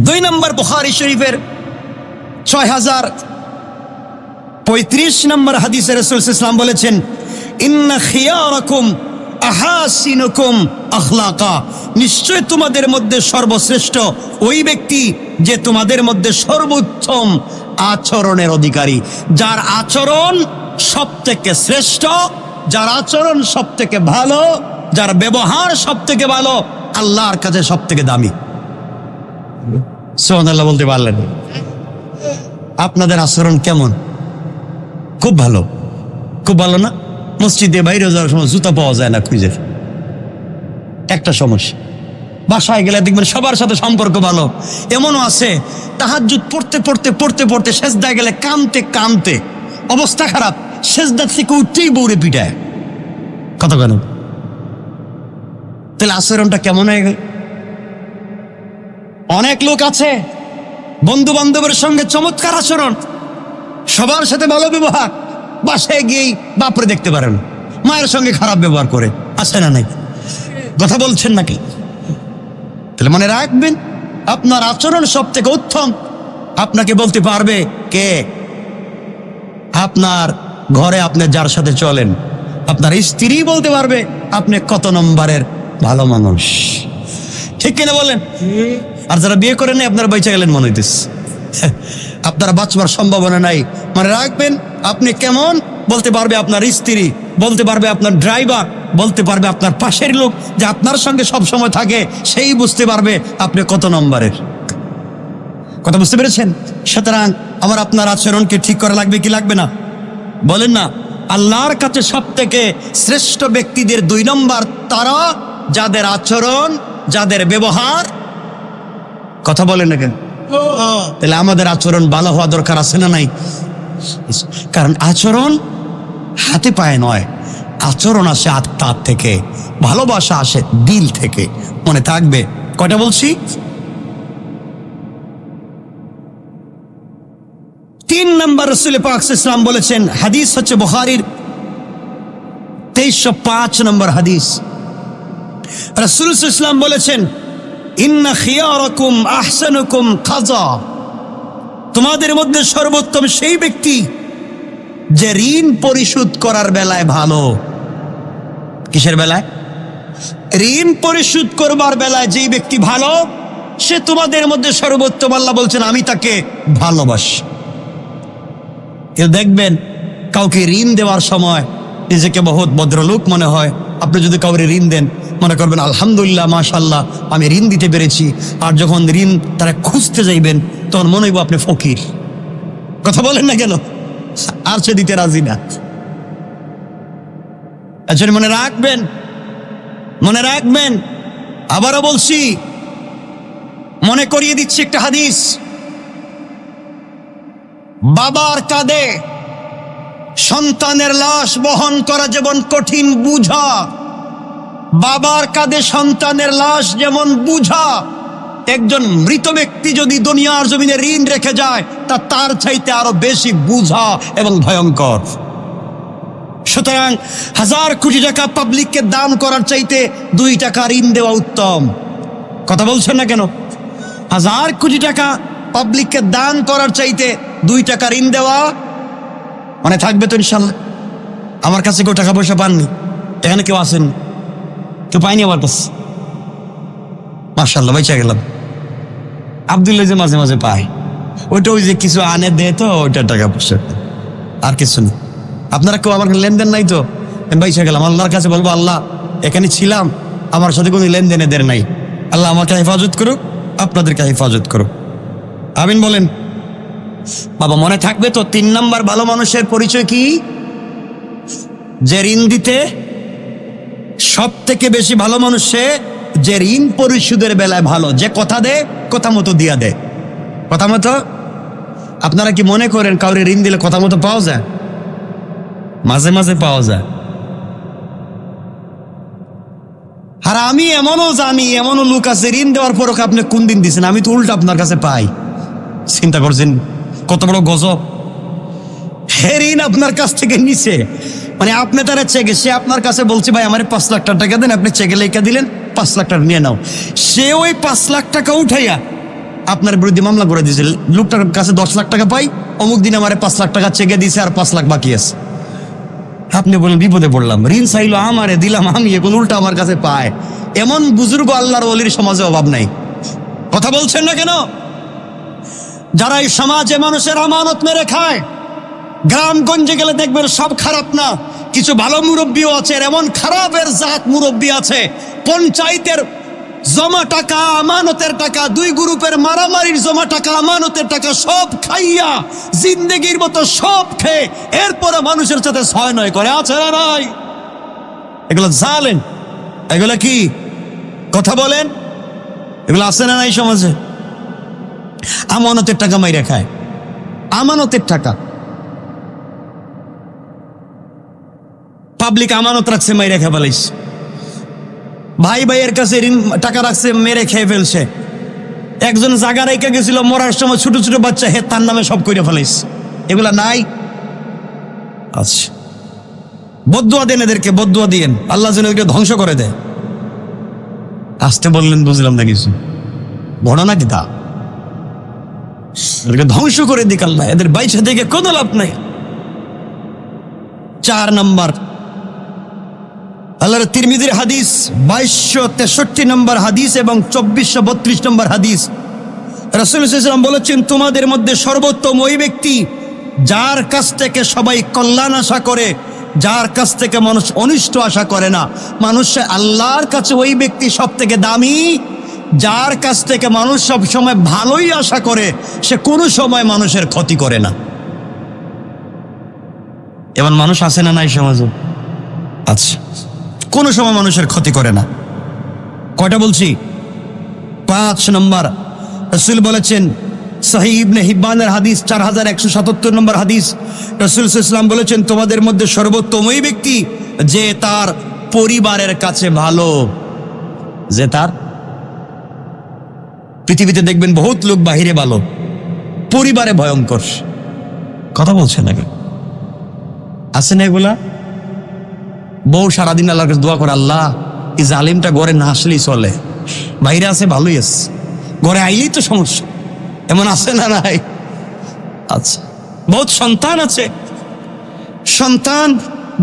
Speaker 1: 2 নম্বর, বুখারী শরীফের 6035 নম্বর হাদিসে রাসূল সাল্লাল্লাহু আলাইহি ওয়াসাল্লাম বলেছেন, ইন্না খিয়ারাকুম আহাসিনুকুম আখলাকা, নিশ্চয় তোমাদের মধ্যে সর্বশ্রেষ্ঠ ওই ব্যক্তি যে তোমাদের মধ্যে সর্বোত্তম আচরণের অধিকারী, যার আচরণ সব থেকে শ্রেষ্ঠ, যার আচরণ সব থেকে ভালো, যার ব্যবহার সব থেকে ভালো, আল্লাহর কাছে সব থেকে দামি। সুবহানাল্লাহ বলতে পারলেন? আপনাদের আচরণ কেমন? খুব ভালো। খুব ভালো না? মসজিদে বাইরে যাওয়ার সময় জুতা পাওয়া যায় না খুঁজে, একটা সমস্যা। বাসায় গেলে দেখবেন সবার সাথে সম্পর্ক ভালো। এমনও আছে তাহাজ্জুদ পড়তে পড়তে পড়তে পড়তে সেজদায় গেলে কামতে কামতে অবস্থা খারাপ, সেজদা থেকে উঠতেই বউরে পিটায়। কত কেন? তাহলে আচরণটা কেমন হয়ে গেল? অনেক লোক আছে বন্ধু বান্ধবের সঙ্গে চমৎকার আচরণ, সবার সাথে ভালো ব্যবহার, বাসায় গিয়েই বাপরে দেখতে পারেন, মায়ের সঙ্গে খারাপ ব্যবহার করে। আছে না নাই? কথা বলছেন নাকি? তাহলে মনে রাখবেন, আপনার আচরণ সব থেকে উত্তম আপনাকে বলতে পারবে কে? আপনার ঘরে আপনি যার সাথে চলেন, আপনার স্ত্রী বলতে পারবে আপনি কত নম্বরের ভালো মানুষ। ঠিক কিনা বলেন? আর যারা বিয়ে করেন নাই আপনারা বেঁচে গেলেন মনে হইতেছে, আপনারা বাঁচবার সম্ভাবনা নাই। মনে রাখবেন, আপনি কেমন বলতে পারবে আপনার স্ত্রী, বলতে পারবে আপনার ড্রাইভার, বলতে পারবে আপনার পাশের লোক যে আপনার সঙ্গে সব সময় থাকে, সেই বুঝতে পারবে আপনি কত নম্বরের। কথা বুঝতে পেরেছেন? সুতরাং আমার আপনার আচরণকে ঠিক করা লাগবে কি লাগবে না? বলেন না। আল্লাহর কাছে সব থেকে শ্রেষ্ঠ ব্যক্তিদের 2 নম্বর তারা যাদের আচরণ, যাদের ব্যবহার। কথা বলেন না কেন? তাহলে আমাদের আচরণ ভালো হওয়া দরকার আছে না নাই? কারণ আচরণ হাতে পায়ে নয়, আচরণ আসে আত্মার থেকে, ভালোবাসা আসে দিল থেকে। মনে থাকবে। কয়টা বলছি? 3 নম্বর রাসূল পাক সাল্লাল্লাহু আলাইহি ওয়াসাল্লাম বলেছেন, হাদিস হচ্ছে বুখারীর 2305 নম্বর হাদিস। রাসূল সাল্লাল্লাহু আলাইহি ওয়াসাল্লাম বলেছেন, ইন্না খিয়ারাকুম আহসানুকুম কাযা, তোমাদের মধ্যে সর্বোত্তম সেই ব্যক্তি যে ঋণ পরিশোধ করার বেলায় ভালো। কিসের বেলায়? ঋণ পরিশোধ করবার বেলায় যেই ব্যক্তি ভালো, সে তোমাদের মধ্যে সর্বোত্তম। আল্লাহ বলছেন আমি তাকে ভালোবাসি। কেউ দেখবেন কাউকে ঋণ দেওয়ার সময় নিজেকে বহুত ভদ্রলোক মনে হয়। আপনি যদি কাউকে ঋণ দেন, মনে করবেন আলহামদুলিল্লাহ মাশাআল্লাহ আমি ঋণ দিতে পেরেছি। আর যখন ঋণ তারা খুঁজতে যাইবেন, তখন মনে হইব আপনি ফকির। কথা বলেন না কেন? আর সে দিতে রাজি না। আচ্ছা, মনে রাখবেন, মনে রাখবেন। আবারও বলছি, মনে করিয়ে দিচ্ছি একটা হাদিস। বাবার কাঁধে সন্তানের লাশ বহন করা যেমন কঠিন বুঝা, বাবার কাঁধে সন্তানের লাশ যেমন বুঝা, একজন মৃত ব্যক্তি যদি দুনিয়ার জমিনে ঋণ রেখে যায় তা তার চাইতে আরো বেশি বুঝা এবং ভয়ঙ্কর। সুতরাং 1000 কোটি টাকা পাবলিককে দান করার চাইতে 2 টাকা ঋণ দেওয়া উত্তম। কথা বলছেন না কেন? 1000 কোটি টাকা পাবলিককে দান করার চাইতে 2 টাকা ঋণ দেওয়া মানে থাকবে তো ইনশাল্লাহ। আমার কাছে কেউ টাকা পয়সা পাননি, এখানে কেউ আসেন, কেউ পাইনি আমার কাছে, মাশাআল্লাহ বাইচা গেলাম। আব্দুল্লাহ যে মাঝে মাঝে পায়, ওইটা ওই যে কিছু আনে দেয় তো, ওইটা টাকা পয়সা, আর কিছু না। আপনারা কেউ আমার লেনদেন নাই তো, আমি বাইচা গেলাম। আল্লাহর কাছে বলবো আল্লাহ এখানে ছিলাম, আমার সাথে কোনো লেনদেনের নাই। আল্লাহ আমাকে হেফাজত করুক, আপনাদেরকে হেফাজত করুক, আমিন বলেন। বাবা মনে থাকবে তো 3 নাম্বার ভালো মানুষের পরিচয় কি? যে ঋণ দিতে সব থেকে বেশি ভালো মানুষ সে, যে ঋণ পরিশোধের বেলায় ভালো, যে কথা দেয় কথা মতো দিয়া দেয়। কথা মতো। আপনারা কি মনে করেন কাউরে ঋণ দিলে কথা মতো পাওয়া যায়? মাঝে মাঝে পাওয়া যায়। আর আমি এমনও জানি, এমনও লোক আছে ঋণ দেওয়ার পর আপনি কোন দিন দিচ্ছেন, আমি তো উল্টা আপনার কাছে পাই। চিন্তা করছেন কত বড় গজব? হে ঋণ আপনার কাছ থেকে নিছে, মানে আপনি তারা চেকে, সে আপনার কাছে বলছে ভাই আমার 5 লাখ টাকা দেন, আপনি চেকে লেখা দিলেন 5 লাখ টাকা নিয়ে নাও। সে ওই 5 লাখ টাকা উঠাইয়া আপনার বিরুদ্ধে মামলা করে দিয়েছে। লোকটার কাছে 10 লাখ টাকা পাই, অমুক দিন আমার 5 লাখ টাকা চেকে দিয়েছে আর 5 লাখ বাকি আছে। আপনি বলেন বিপদে পড়লাম, ঋণ চাইলো আমারে, দিলাম আমি, এগুলো উল্টা আমার কাছে পায়। এমন বুজুর্গ আল্লাহর ওলির সমাজে অভাব নাই। কথা বলছেন না কেন? যারা এই সমাজে মানুষের আমানত মেরে খায়, গ্রামগঞ্জে গেলে দেখবেন সব খারাপ না, কিছু ভালো মুরব্বীও আছে। এমন খারাপের জাত মুরব্বী আছে, পঞ্চায়েতের জমা টাকা, আমানতের টাকা, 2 গ্রুপের মারামারির জমা টাকা, আমানতের টাকা সব খাইয়া, জিন্দেগির মতো সব খেয়ে এরপরে মানুষের সাথে 6-9 করে আছে না নাই? এগুলো জালেম, এগুলো কি? কথা বলেন, এগুলো আছে না নাই সমাজে? আমানতের টাকা মাইরা খায়, আমানতের টাকা। পাবলিক আমানত রাখছে, মাইরা খেয়ে ফেলাইছে। ভাই ভাইয়ের কাছে ঋণ টাকা রাখছে, মেরে খেয়ে ফেলছে। একজন জায়গা রেখে গেছিল, মরার সময় ছোট ছোট বাচ্চা হে তার নামে সব করে ফেলাইছে। এগুলা নাই? আচ্ছা, বদুয়া দেন এদেরকে, বদুয়া দিয়েন, আল্লাহ যেন এদেরকে ধ্বংস করে দেয়। আসতে বললেন, বুঝলাম না কিছু, ঘটনা কি তা? এদেরকে ধ্বংস করে দিক আল্লাহ, এদের বাইশে থেকে কোনো লাভ নাই। 4 নাম্বার, আল্লাহর তিরমিজির হাদিস 2263 নম্বর হাদিস এবং 2432 নম্বর হাদিস। রাসূল সাল্লাল্লাহু আলাইহি ওয়াসাল্লাম বলেছেন, তোমাদের মধ্যে সর্বোত্তম ওই ব্যক্তি যার কাছ থেকে সবাই কল্যাণ আশা করে, যার কাছ থেকে মানুষ অনিষ্ট আশা করে না। মানুষ আল্লাহর কাছে ওই ব্যক্তি সব থেকে দামি যার কাছ থেকে মানুষ সব সময় ভালোই আশা করে, সে কোনো সময় মানুষের ক্ষতি করে না। এমন মানুষ আছে না নাই সমাজে? আচ্ছা, কোনো সময় মানুষের ক্ষতি করে না। কয়টা বলছি? 5 নম্বর, রাসূল বলেছেন, সহিহ ইবনে হিব্বানের হাদিস 4177 নম্বর হাদিস, রাসূল সাল্লাল্লাহু আলাইহি ওয়াসাল্লাম বলেছেন, তোমাদের মধ্যে সর্বোত্তম ওই ব্যক্তি যে তার পরিবারের কাছে ভালো। যে তার, পৃথিবীতে দেখবেন বহুত লোক বাহিরে ভালো, পরিবারে ভয়ঙ্কর। কথা বলছেন না কেন? আছে না এগুলা? বউ সারাদিন আল্লাহর কাছে দোয়া করে, আল্লাহ এই জালিমটা ঘরে না আসলেই চলে, বাইরে আছে ভালোই আছে, ঘরে আইলেই তো সমস্যা। এমন আছে না নাই? আচ্ছা, বহুত সন্তান আছে, সন্তান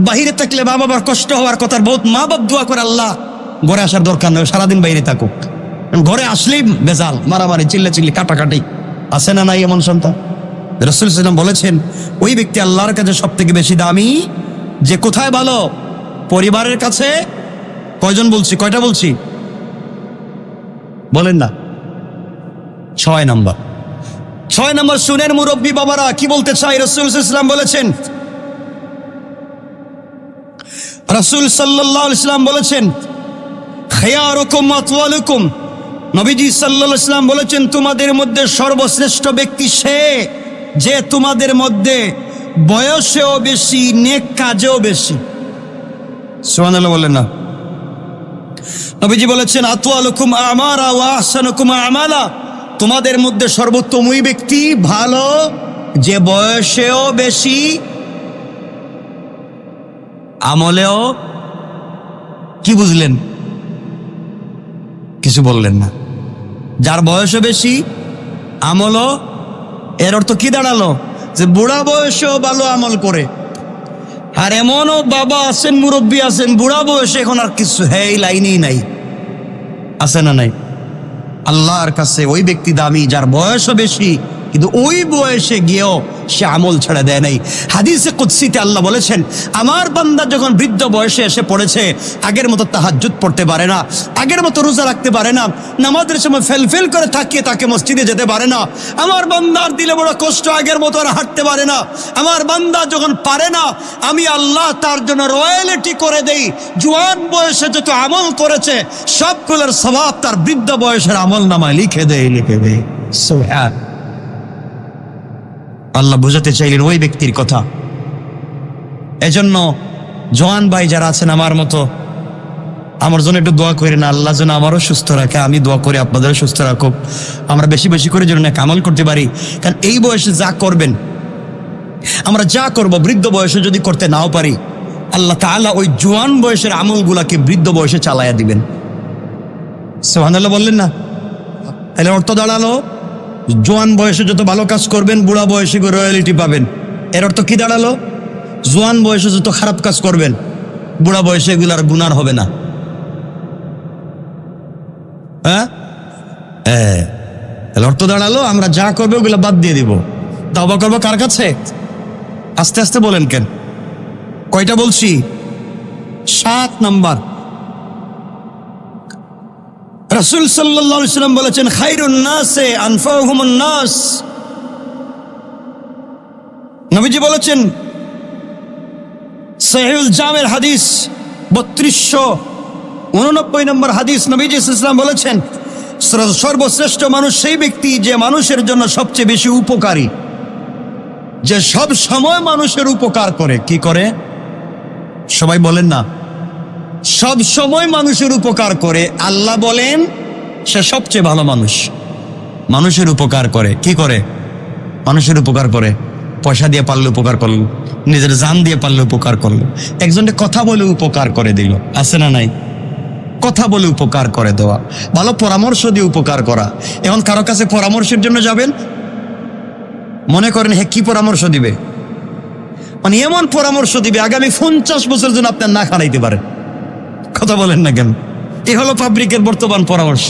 Speaker 1: বাহিরে থাকলে মা বাবার কষ্ট হওয়ার কথা, বহুত মা বাপ দোয়া করে, আল্লাহ ঘরে আসার দরকার নেই, সারাদিন বাইরে থাকুক। ঘরে আসলেই বেজাল, মারামারি, চিল্লাচিল্লি, কাটাকাটি, আছে না নাই এমন সন্তান? রাসূল সাল্লাল্লাহু আলাইহি ওয়াসাল্লাম বলেছেন ওই ব্যক্তি আল্লাহর কাছে সব থেকে বেশি দামি, যে কোথায় ভালো? পরিবারের কাছে। কয়জন বলছি? কয়টা বলছি? বলেন না। 6 নম্বর। 6 নম্বর শুনেন মুরব্বী বাবারা, কি বলতে চাই। রাসূল সাল্লাল্লাহু আলাইহি ওয়াসাল্লাম বলেছেন, রাসূল সাল্লাল্লাহু আলাইহি ওয়াসাল্লাম বলেছেন খায়রুকুম আতওয়ালুকুম। নবীজি সাল্লাল্লাহু আলাইহি ওয়াসাল্লাম বলেছেন তোমাদের মধ্যে সর্বশ্রেষ্ঠ ব্যক্তি সে যে তোমাদের মধ্যে বয়সেও বেশি, নেক কাজেও বেশি। সুবহানাল্লাহ বলেন না। নবীজি বলেছেন আতওয়ালুকুম আমারা ওয়া আহসানুকুম আমালা। তোমাদের মধ্যে সর্বোত্তম ওই ব্যক্তি ভালো যে বয়সেও বেশি, আমলেও। কি বুঝলেন? কিছু বললেন না। যার বয়সও বেশি, আমলও। এর অর্থ কি দাঁড়ালো? যে বুড়া বয়সেও ভালো আমল করে। আর এমনও বাবা আছেন, মুরব্বী আছেন, বুড়া বয়সে এখন আর কিছু এই লাইনেই নাই, আছে না নাই? আল্লাহর কাছে ওই ব্যক্তি দামি যার বয়সও বেশি কিন্তু ওই বয়সে গিয়েও সে আমল ছেড়ে দেয় নাই। হাদিসে কুদসিতে আল্লাহ বলেছেন আমার বান্দা যখন বৃদ্ধ বয়সে এসে পড়েছে, আগের মতো তাহাজ্জুদ পড়তে পারে না, আগের মতো রোজা রাখতে পারে না, নামাজের সময় ফেলফেল করে তাকিয়ে তাকে মসজিদে যেতে পারে না, আমার বান্দার দিলে বড় কষ্ট, আগের মতো আর হাঁটতে পারে না, আমার বান্দা যখন পারে না আমি আল্লাহ তার জন্য রয়্যালিটি করে দেই। জোয়ান বয়সে যত আমল করেছে সবগুলোর সওয়াব তার বৃদ্ধ বয়সের আমল নামায় লিখে দেয়। সুবহান আল্লাহ বুঝাতে চাইলেন ওই ব্যক্তির কথা। এজন্য জওয়ান ভাই যারা আছেন আমার মতো, আমার জন্য একটু দোয়া করে না, আল্লাহ যেন আমারও সুস্থ রাখে, আমি দোয়া করি আপনাদেরও সুস্থ রাখুক, আমরা বেশি বেশি করে যেন আমল করতে পারি। কারণ এই বয়সে যা করবেন, আমরা যা করব বৃদ্ধ বয়সে যদি করতে নাও পারি, আল্লাহ তাআলা ওই জওয়ান বয়সের আমলগুলাকে বৃদ্ধ বয়সে চালায়া দিবেন। সুবহানাল্লাহ বললেন না? তাহলে অর্থ দাঁড়ালো জোয়ান বয়সে যত ভালো কাজ করবেন বুড়া বয়সে রয়্যালিটি পাবেন। এর অর্থ কি দাঁড়ালো? জোয়ান বয়সে যত খারাপ কাজ করবেন বুড়া বয়সে এগুলো আর গুনার হবে না। হ্যাঁ, অর্থ দাঁড়ালো আমরা যা করবো ওগুলো বাদ দিয়ে দিব। তওবা করবো কার কাছে? আস্তে আস্তে বলেন কেন? কয়টা বলছি? 7 নাম্বার। রাসূল সাল্লাল্লাহু আলাইহি ওয়াসাল্লাম বলেছেন খায়রুন নাসে আনফাউহুমুন নাস। নবীজি বলেছেন সহিহুল জামির হাদিস 3289 নম্বর হাদিস, নবীজি সাল্লাল্লাহু আলাইহি ওয়াসাল্লাম বলেছেন সর্বশ্রেষ্ঠ মানুষ সেই ব্যক্তি যে মানুষের জন্য সবচেয়ে বেশি উপকারী, যে সব সময় মানুষের উপকার করে। কি করে? সবাই বলেন না। সব সময় মানুষের উপকার করে। আল্লাহ বলেন সে সবচেয়ে ভালো মানুষ, মানুষের উপকার করে। কি করে? মানুষের উপকার করে। পয়সা দিয়ে পারলে উপকার করলো, নিজের জান দিয়ে পারলে উপকার করলো, একজনকে কথা বলে উপকার করে দিল, আছে না নাই? কথা বলে উপকার করে দেওয়া, ভালো পরামর্শ দিয়ে উপকার করা। এখন কারো কাছে পরামর্শের জন্য যাবেন, মনে করেন কি পরামর্শ দিবে? মানে এমন পরামর্শ দিবে আগামী 50 বছর জন্য আপনার না খানাইতে পারে। কথা বলেন না কেন? এ হলো পাবলিকের বর্তমান পরামর্শ।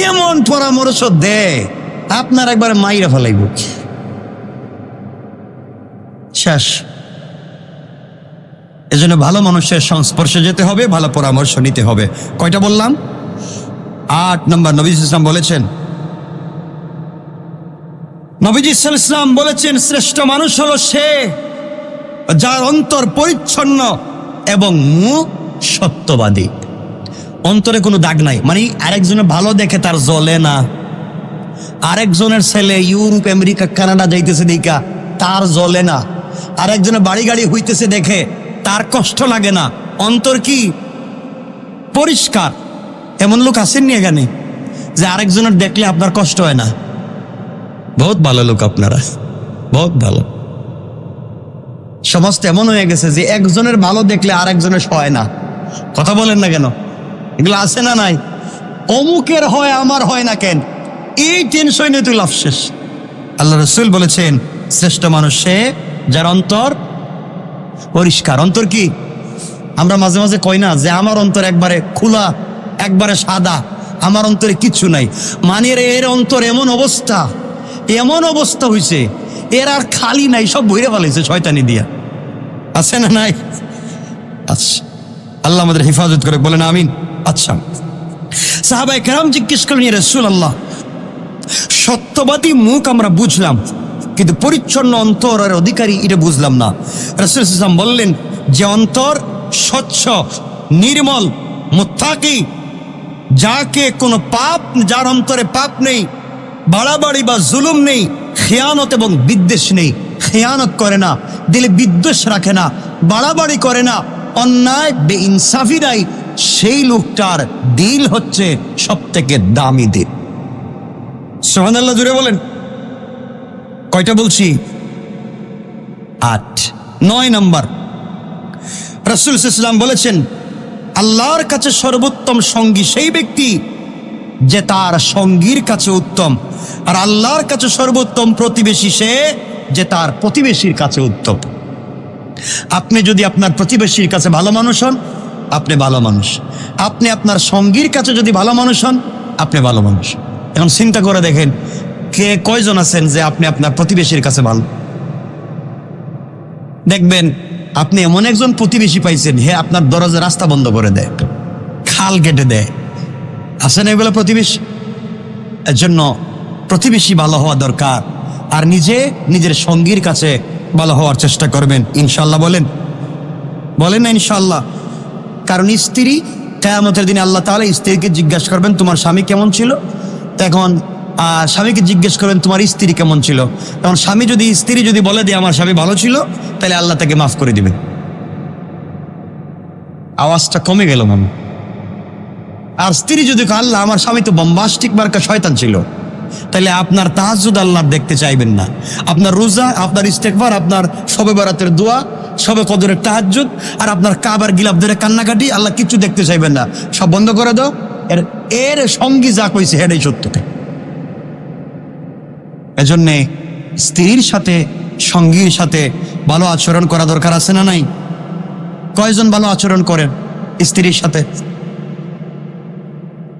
Speaker 1: এমন পরামর্শ দেয় আপনার একবার মাইরা ফেলাইব, শেষ। এজন্য ভালো মানুষের সংস্পর্শে যেতে হবে, ভালো পরামর্শ নিতে হবে। কয়টা বললাম? 8 নম্বর। নবী সাল্লাল্লাহু আলাইহি ওয়াসাল্লাম বলেছেন, নবীজি সাল্লাল্লাহু আলাইহি ওয়াসাল্লাম বলেছেন শ্রেষ্ঠ মানুষ হলো সে যার অন্তর পরিচ্ছন্ন এবং মুখ সত্যবাদী। অন্তরে কোনো দাগ নাই, মানে আরেকজনের ভালো দেখে তার জ্বলে না, আরেকজনের ছেলে ইউরোপ আমেরিকা কানাডা যাইতেছে দেখা তার জ্বলে না, আরেকজনের বাড়ি গাড়ি হইতেছে দেখে তার কষ্ট লাগে না। অন্তর কি? পরিষ্কার। এমন লোক আসেননি এখানে যে আরেকজনের দেখলে আপনার কষ্ট হয় না? বহুত ভালো লোক আপনারা, বহুত ভালো। সমাজটা এমন হয়ে গেছে যে একজনের ভালো দেখলে আরেকজনের হয় না। কথা বলেন না কেন? এগুলো আছে না নাই? অমুকের হয় আমার হয় না কেন, এই টেনশনে তুই লাভ শেষ। আল্লাহ রাসূল বলেছেন শ্রেষ্ঠ মানুষ সে যার অন্তর পরিষ্কার। অন্তর কি? আমরা মাঝে মাঝে কই না যে আমার অন্তর একবারে খোলা, একবারে সাদা, আমার অন্তরে কিচ্ছু নাই। মানে এর অন্তর এমন অবস্থা হয়েছে, এর আর খালি নাই, সব ভরে ফেলেছে শয়তানি দিয়া। আছে না নাই? আচ্ছা, আল্লাহ আমাদের হেফাজত করে, বলেন আমিন। আচ্ছা, সাহাবায়ে কেরাম জিজ্ঞেস করলেন, ইয়া রাসূলুল্লাহ, সত্যবাদী মুখ আমরা বুঝলাম, কিন্তু পরিচ্ছন্ন অন্তরের অধিকারী এটা বুঝলাম না। রাসূল সাল্লাল্লাহু আলাইহি ওয়াসাল্লাম বললেন, যে অন্তর স্বচ্ছ, নির্মল, মুত্তাকি, যাকে কোনো পাপ, যার অন্তরে পাপ নেই, বাড়াবাড়ি বা জুলুম নেই, খেয়ানত এবং বিদ্বেষ নেই, খেয়ানত করে না, দিলে বিদ্বেষ রাখে না, বাড়াবাড়ি করে না, অন্যায় বেইনসাফি নাই, সেই লোকটার দিল হচ্ছে সব থেকে দামি দিল। সুবহানাল্লাহ, জুড়ে বলেন। কয়টা বলছি? 8। 9 নম্বর, রাসূল সাল্লাল্লাহু আলাইহি ওয়াসাল্লাম বলেছেন, আল্লাহর কাছে সর্বোত্তম সঙ্গী সেই ব্যক্তি যে তার সঙ্গীর কাছে উত্তম, আর আল্লাহর কাছে সর্বোত্তম প্রতিবেশী সে যে তার প্রতিবেশীর কাছে উত্তম। আপনি যদি আপনার প্রতিবেশীর কাছে ভালো মানুষ হন, আপনি ভালো মানুষ। আপনি আপনার সঙ্গীর কাছে যদি ভালো মানুষ হন, আপনি ভালো মানুষ। এখন চিন্তা করে দেখেন, কে কয়জন আছেন যে আপনি আপনার প্রতিবেশীর কাছে ভালো? দেখবেন আপনি এমন একজন প্রতিবেশী পাইছেন, হে আপনার দরজার রাস্তা বন্ধ করে দেয়, খাল কেটে দেয়। আছে না এগুলো প্রতিবেশী? এর জন্য প্রতিবেশী ভালো হওয়া দরকার, আর নিজের সঙ্গীর কাছে ভালো হওয়ার চেষ্টা করবেন ইনশাল্লাহ। বলেন না ইনশাল্লাহ? কারণ স্ত্রী, কিয়ামতের দিনে আল্লাহ তাআলা স্ত্রীকে জিজ্ঞাসা করবেন তোমার স্বামী কেমন ছিল, তখন স্বামীকে জিজ্ঞেস করবেন তোমার স্ত্রী কেমন ছিল। তখন স্ত্রী যদি বলে দিয়ে আমার স্বামী ভালো ছিল, তাহলে আল্লাহ তাকে মাফ করে দিবেন। আওয়াজটা কমে গেল মামা। আর স্ত্রী যদি আল্লাহ আমার স্বামী তো বম্বাস্টিক মার্কা শয়তান ছিল, তাহলে আপনার তাহাজ্জুদ আল্লাহ দেখতে চাইবেন না, আপনার রোজা, আপনার ইস্তেগফার, আপনার শবে বরাতের দোয়া, শবে কদরের তাহাজ্জুদ, আর আপনার কাবার গিলাফ ধরে কান্নাকাটি, আল্লাহ কিচ্ছু দেখতে চাইবেন না, সব বন্ধ করে দাও। এর সঙ্গী যা কইছে হেডাই সত্যকে। এজন্যে স্ত্রীর সাথে, সঙ্গীর সাথে ভালো আচরণ করা দরকার, আছে না নাই? কয়জন ভালো আচরণ করেন স্ত্রীর সাথে?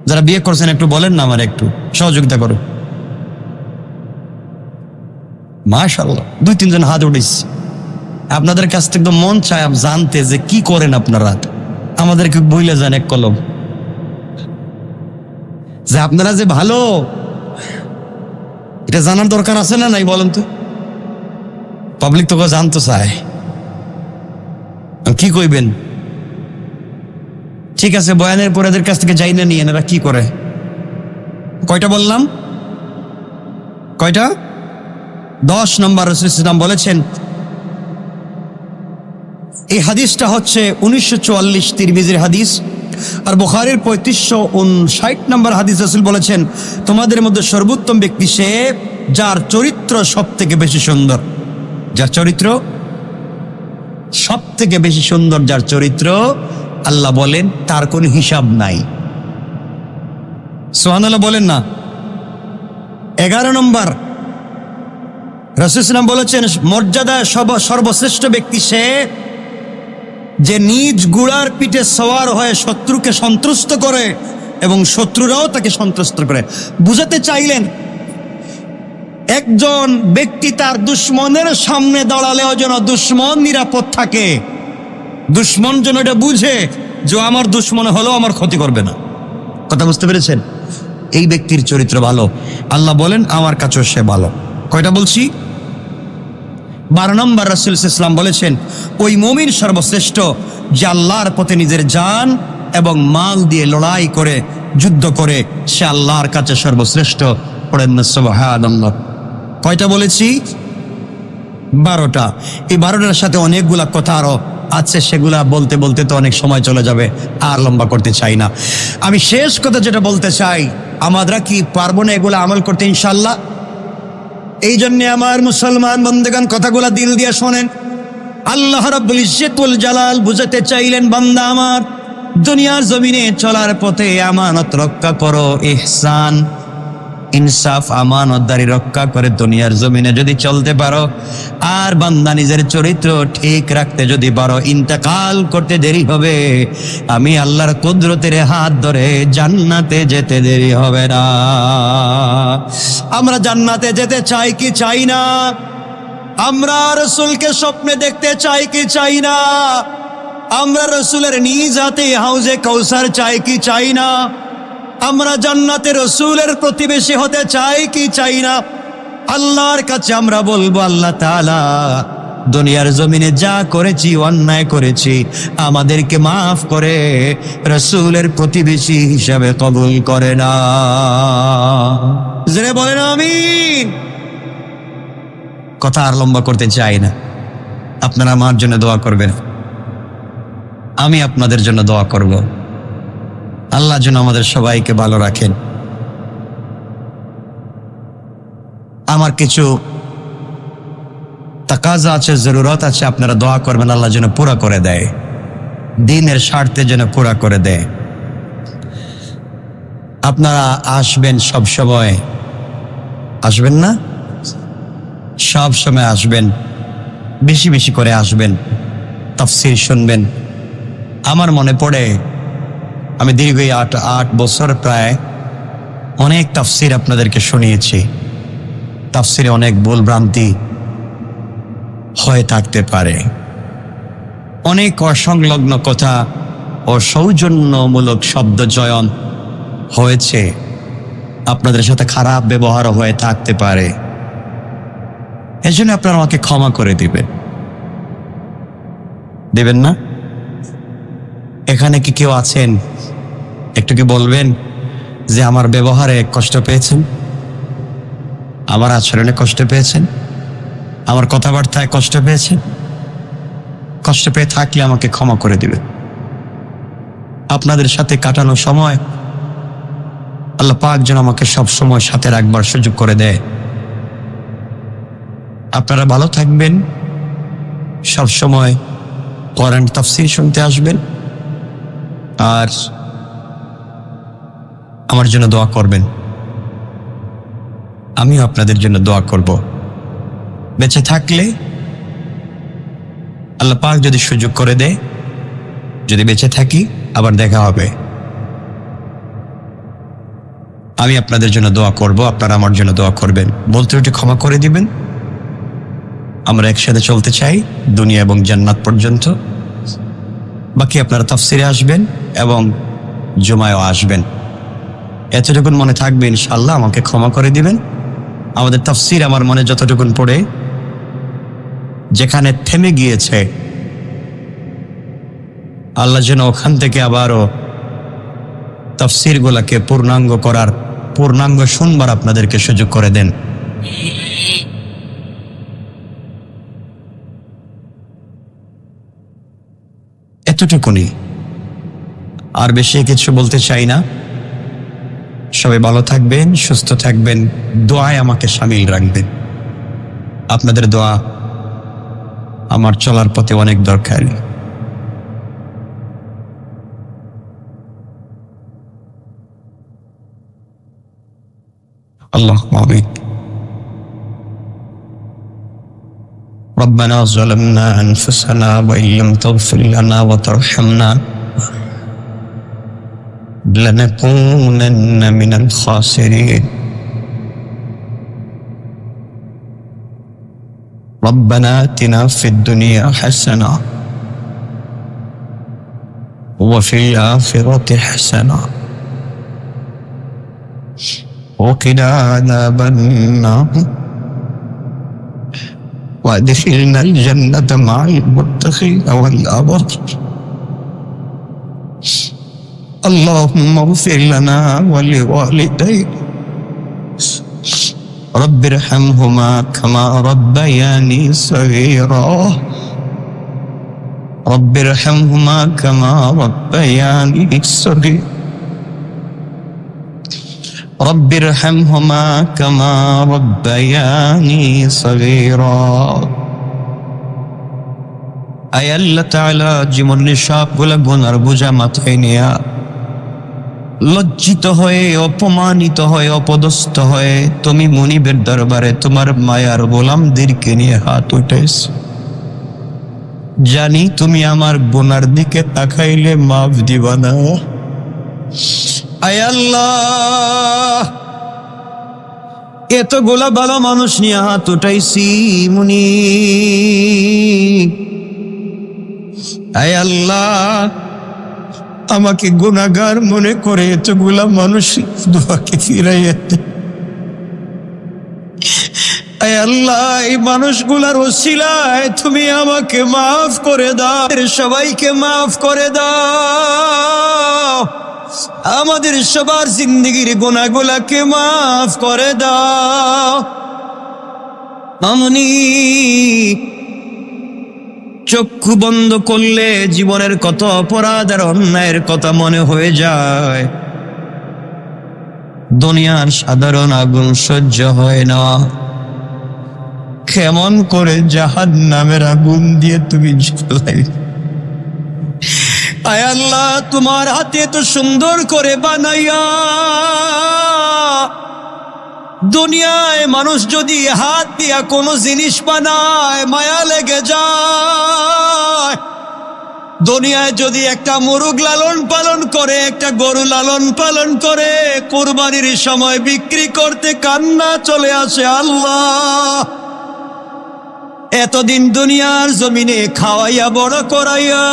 Speaker 1: যারা বিয়ে করছেন একটু বলেন না, আমার একটু সহযোগিতা করো। মাশাআল্লাহ, 2-3 জন হাত উঠেছে। আপনাদের কাছ থেকে তো মন চায় জানতে যে কি করেন আপনারা। আমাদেরকে বইলে যান এক কলম, যে আপনারা যে ভালো, এটা জানার দরকার আছে না নাই? বলেন তো। পাবলিক তো জানতে চায়, কি কইবেন? ঠিক আছে, বয়ানের পরে এদের কাছ থেকে যাই না নিয়ে, এরা কি করে? কয়টা বললাম? কয়টা? 10 নম্বর। রাসূল সাল্লাল্লাহু আলাইহি ওয়াসাল্লাম বলেছেন, এই হাদিসটা হচ্ছে 1944 তিরমিজির হাদিস, আর বুখারীর 3559 নম্বর হাদিস। রাসূল বলেছেন, তোমাদের মধ্যে সর্বোত্তম ব্যক্তি সে যার চরিত্র সব থেকে বেশি সুন্দর। যার চরিত্র সব থেকে বেশি সুন্দর, যার চরিত্র, আল্লাহ বলেন তার কোনো হিসাব নাই। সুবহানাল্লাহ বলেন না। 11 নম্বর, রাসূল সাল্লাল্লাহু আলাইহি ওয়াসাল্লাম বলেছেন, মর্যাদায় সর্বশ্রেষ্ঠ ব্যক্তি সে যে নিজ ঘোড়ার পিঠে সওয়ার হয়ে শত্রুকে সন্তুষ্ট করে এবং শত্রুরাও তাকে সন্তুষ্ট করে। বুঝাতে চাইলেন, একজন ব্যক্তি তার দুশ্মনের সামনে দাঁড়ালেও যেন দুশ্মন নিরাপদ থাকে, দুশ্মন যেন এটা বুঝে যে আমার দুশ্মন হলেও আমার ক্ষতি করবে না। কথা বুঝতে পেরেছেন? এই ব্যক্তির চরিত্র ভালো, আল্লাহ বলেন আমার কাছেও সে ভালো। কয়টা বলছি? 12 নম্বর, রাসূল সাল্লাল্লাহু আলাইহি ওয়াসাল্লাম বলেছেন, ওই মুমিন সর্বশ্রেষ্ঠ যে আল্লাহর পথে নিজের জান এবং মাল দিয়ে লড়াই করে, যুদ্ধ করে, সে আল্লাহর কাছে সর্বশ্রেষ্ঠ। পড়েন না সুবহানাল্লাহ। কয়টা বলেছি? 12টা। এই 12টার সাথে অনেকগুলা কথা আরো আছে, সেগুলা বলতে বলতে তো অনেক সময় চলে যাবে, আর লম্বা করতে চাই না। আমি শেষ কথা যেটা বলতে চাই, আমরা কি পারবো না এগুলা আমল করতে ইনশাআল্লাহ? এই জন্যে আমার মুসলমান বন্দেগান কথাগুলা দিল দিয়ে শোনেন। আল্লাহ রাব্বুল ইজ্জতুল জালাল বুঝাতে চাইলেন, বান্দা আমার, দুনিয়ার জমিনে চলার পথে আমানত রক্ষা করো, ইহসান। ইনসাফ আমানতদারি রক্ষা করে দুনিয়ার জমিনে যদি চলতে পারো, আর বান্দা নিজের চরিত্র ঠিক রাখতে যদি পারো, ইন্তেকাল করতে দেরি হবে, আমি আল্লাহর কুদরতের হাত ধরে জান্নাতে যেতে দেরি হবে না। আমরা জান্নাতে যেতে চাই কি চাই না? আমরা রাসূলকে স্বপ্নে দেখতে চাই কি চাই না? আমরা রাসূলের নিজ হাতে হাউজে কাউসার চাই কি চাই না? আমরা জান্নাতে রাসূলের প্রতিবেশী হতে চাই কি চাই না? আল্লাহর কাছে আমরা বলবো, আল্লাহ তাআলা দুনিয়ার জমিনে যা করেছি, অন্যায় করেছি, আমাদেরকে মাফ করে রাসূলের প্রতিবেশী হিসাবে কবুল করে না। জোরে বলেন আমিন। কথা আর লম্বা করতে চাই না। আপনারা আমার জন্য দোয়া করবেন, আমি আপনাদের জন্য দোয়া করব। আল্লাহ যেন আমাদের সবাইকে ভালো রাখেন। আমার কিছু তাকাজা আছে, জরুরত আছে, আপনারা দোয়া করবেন আল্লাহ যেন পুরা করে দেয়, দ্বীনের স্বার্থে যেন পুরা করে দেয়। আপনারা আসবেন সব সময়, আসবেন না? সব সময় আসবেন, বেশি বেশি করে আসবেন, তাফসীর শুনবেন। আমার মনে পড়ে আমি দীর্ঘ 8 বছর প্রায় অনেক তাফসীর আপনাদেরকে শুনিয়েছি। তাফসীরে অনেক ভুল ভ্রান্তি হয়ে থাকতে পারে, অনেক অসংলগ্ন কথা ও সৌজন্যমূলক শব্দ চয়ন হয়েছে, আপনাদের সাথে খারাপ ব্যবহারও হয়ে থাকতে পারে। এজন্য আপনারা আমাকে ক্ষমা করে দিবেন না? এখানে কি কেউ আছেন একটু কি বলবেন যে আমার ব্যবহারে কষ্ট পেয়েছেন, আমার আচরণে কষ্ট পেয়েছেন, আমার কথাবার্তায় কষ্ট পেয়েছেন? কষ্ট পেয়ে থাকলে আমাকে ক্ষমা করে দিবেন। আপনাদের সাথে কাটানো সময় আল্লাহ পাক যেন আমাকে সব সময় সাথে রাখবার সুযোগ করে দেয়। আপনারা ভালো থাকবেন, সব সময় কোরআন তাফসীর শুনতে আসবেন, আর আমার জন্য দোয়া করবেন। আমিও আপনাদের জন্য দোয়া করব। বেঁচে থাকলে আল্লাহ পাক যদি সুযোগ করে দেয়, যদি বেঁচে থাকি আবার দেখা হবে, আমি আপনাদের জন্য দোয়া করব, আপনারা আমার জন্য দোয়া করবেন। বলতে একটু ক্ষমা করে দিবেন। আমরা একসাথে চলতে চাই দুনিয়া এবং জান্নাত পর্যন্ত। বাকি আপনারা তাফসীরে আসবেন এবং জুমায়ও আসবেন। এতটুকুন মনে থাকবে, ইনশাআল্লাহ আমাকে ক্ষমা করে দিবেন। আমাদের তাফসীর আমার মনে যতটুকুন পড়ে, যেখানে থেমে গিয়েছে আল্লাহ যেন ওখান থেকে আবারও তাফসীরগুলোকে পূর্ণাঙ্গ শুনবার আপনাদেরকে সুযোগ করে দেন। এতটুকুনি, আর বেশি কিছু বলতে চাই না। সবাই ভালো থাকবেন, সুস্থ থাকবেন, দোয়ায় আমাকে শামিল রাখবেন। আপনাদের দোয়া আমার চলার পথে অনেক দরকার। আল্লাহ আমিন। ربنا ظلمنا أنفسنا وإن لم تغفر لنا وترحمنا لنكونن من الخاسرين. ربنا آتنا في الدنيا حسنة وفي الآخرة حسنة وقنا عذاب النار وادخلنا الجنة مع المتقين والأبرار. اللهم اغفر لنا ولوالدينا رب ارحمهما كما ربياني صغيرا. رب ارحمهما كما ربياني صغيرا. رب ارحمهما كما ربياني صغيرا. আয় আল্লাহ তাআলা জীবনের সবগুলো গুনার বোঝা মাথায় নিয়া লজ্জিত হয়ে, অপমানিত হয়ে, অপদস্থ হয়ে তুমি মুনিবের দরবারে তোমার মায়ার গোলামদেরকে নিয়ে হাত উঠেছ। জানি তুমি আমার গুনার দিকে তাকাইলে মাফ দিবা না। আয় আল্লাহ, এতগুলা ভালো মানুষ নিয়ে হাত উঠাইছি মুনি। আয় আল্লাহ, আমাকে গুনাহগার মনে করে এতগুলা মানুষ দোয়াকে ফিরাইয়া দে। আয় আল্লাহ, এই মানুষগুলার ওসিলায় তুমি আমাকে মাফ করে দাও, সবাইকে মাফ করে দাও, আমাদের সবার জিন্দেগির গুনাহগুলাকে মাফ করে দাও। আমনি চক্ষু বন্ধ করলে জীবনের কত অপরাধ আর অন্যায়ের কথা মনে হয়ে যায়। দুনিয়ার সাধারণ আগুন সহ্য হয় না, কেমন করে জাহান্নামের আগুন দিয়ে তুমি জ্বলাই। আয় আল্লাহ, তোমার হাতে তো সুন্দর করে বানাইয়া দুনিয়ায় মানুষ যদি হাত দিয়া কোনো জিনিস বানায় মায়া লেগে যায়। দুনিয়ায় যদি একটা মুরগ লালন পালন করে, একটা গরু লালন পালন করে, কুরবানির সময় বিক্রি করতে কান্না চলে আসে। আল্লাহ, এতদিন দুনিয়ার জমিনে খাওয়াইয়া বড় করাইয়া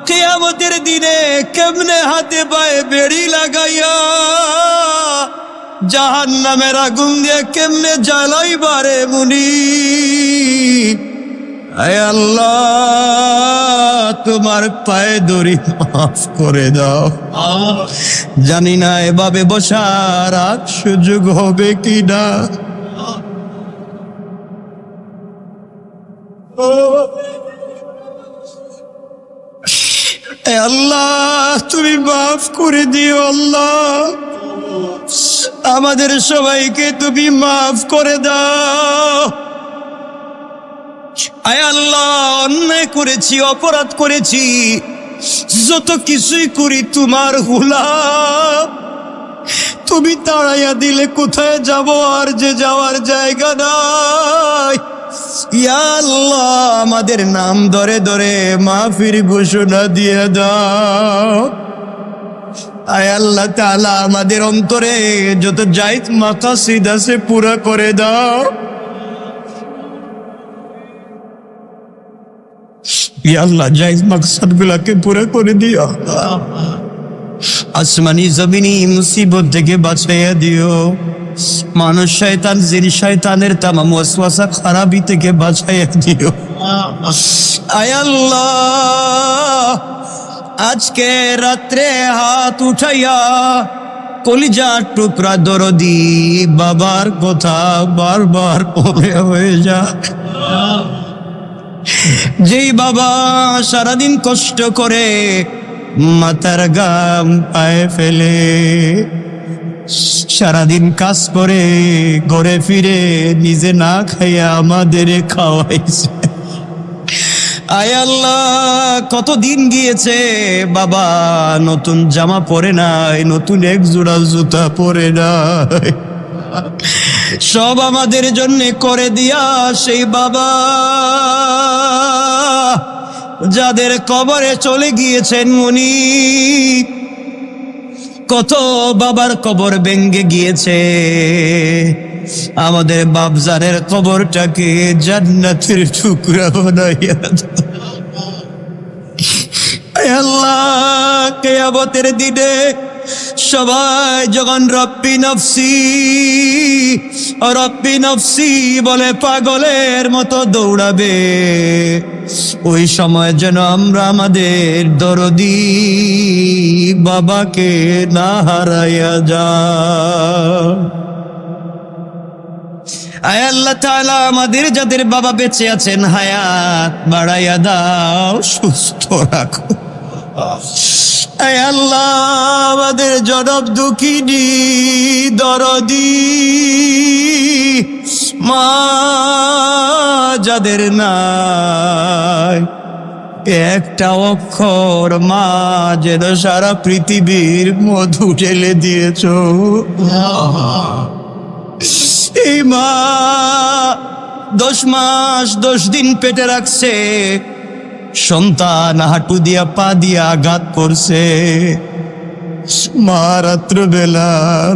Speaker 1: কিয়ামতের দিনে কেমনে হাতে পায়ে বেড়ি লাগাইয়া জাহান্নামের আগুন দিয়ে কেমনে জ্বালাইবারে মুনি। আয় আল্লাহ, তোমার পায়ে ধরি মাফ করে দাও। জানি না এভাবে বসার আর সুযোগ হবে কিনা। আল্লাহ, তুমি মাফ করে দিও। আল্লাহ, আমাদের সবাইকে তুমি মাফ করে দাও। আয় আল্লাহ, অন্যায় করেছি, অপরাধ করেছি, যত কিছুই করি তোমার গোলাম। তুমি তাড়াইয়া দিলে কোথায় যাব, আর যে যাওয়ার জায়গা নাই। ইয়া আল্লাহ, আমাদের নাম ধরে ধরে মাফির ঘোষণা দিয়ে দাও। আয় আল্লাহ তাআলা, আমাদের অন্তরে যত জায়েজ মাকাসিদ আছে পুরা করে দাও। ইয়া আল্লাহ, জায়েজ মাকসাদ গুলাকে পুরা করে দিও। আসমানি জমিনি মুসিবত থেকে বাঁচাইয়া দিও। মানুষ শয়তান, জিন শয়তানের তামাম ওয়াসওয়াসা খারাপি থেকে বাঁচাইয়া দিও। আয় আল্লাহ, আজকে রাত্রে হাত উঠাইয়া কলিজার টুকরা দরদি বাবার কথা বারবার মনে হয়ে যায়। যেই বাবা সারাদিন কষ্ট করে মাথার ঘাম পায়ে ফেলে, সারাদিন কাজ করে ঘরে ফিরে নিজে না খাইয়া আমাদের খাওয়াইছে। আয় আল্লাহ, কতদিন গিয়েছে বাবা নতুন জামা পরে নাই, নতুন এক জোড়া জুতা পরে নাই, সব আমাদের জন্য করে দিয়া সেই বাবা যাদের কবরে চলে গিয়েছেন মুনি। কত বাবার কবর ভেঙ্গে গিয়েছে, আমাদের বাপজানের কবরটাকে জান্নাতের টুকরা বানাইয়া দাও। আল্লাহ, কিয়ামতের দিনে সবাই যখন রব্বি নফসি রব্বি নফসি বলে পাগলের মতো দৌড়াবে, ওই সময় যেন আমরা আমাদের দরদি বাবাকে না হারাইয়া যাই। আয় আল্লাহ তাআলা, আমাদের যাদের বাবা বেঁচে আছেন হায়াত বাড়াইয়া দাও, সুস্থ রাখো। আয় আল্লাহ, আমাদের জনম দুঃখিনী দরদি মা যাদের নাই, একটা অক্ষর মা যেন সারা পৃথিবীর মধু ঢেলে দিয়েছ। এই মা 10 মাস 10 দিন পেটে রাখছে, সন্তান হাঁটু দিয়া পা দিয়া আঘাত করছে। মা রাত্রবেলা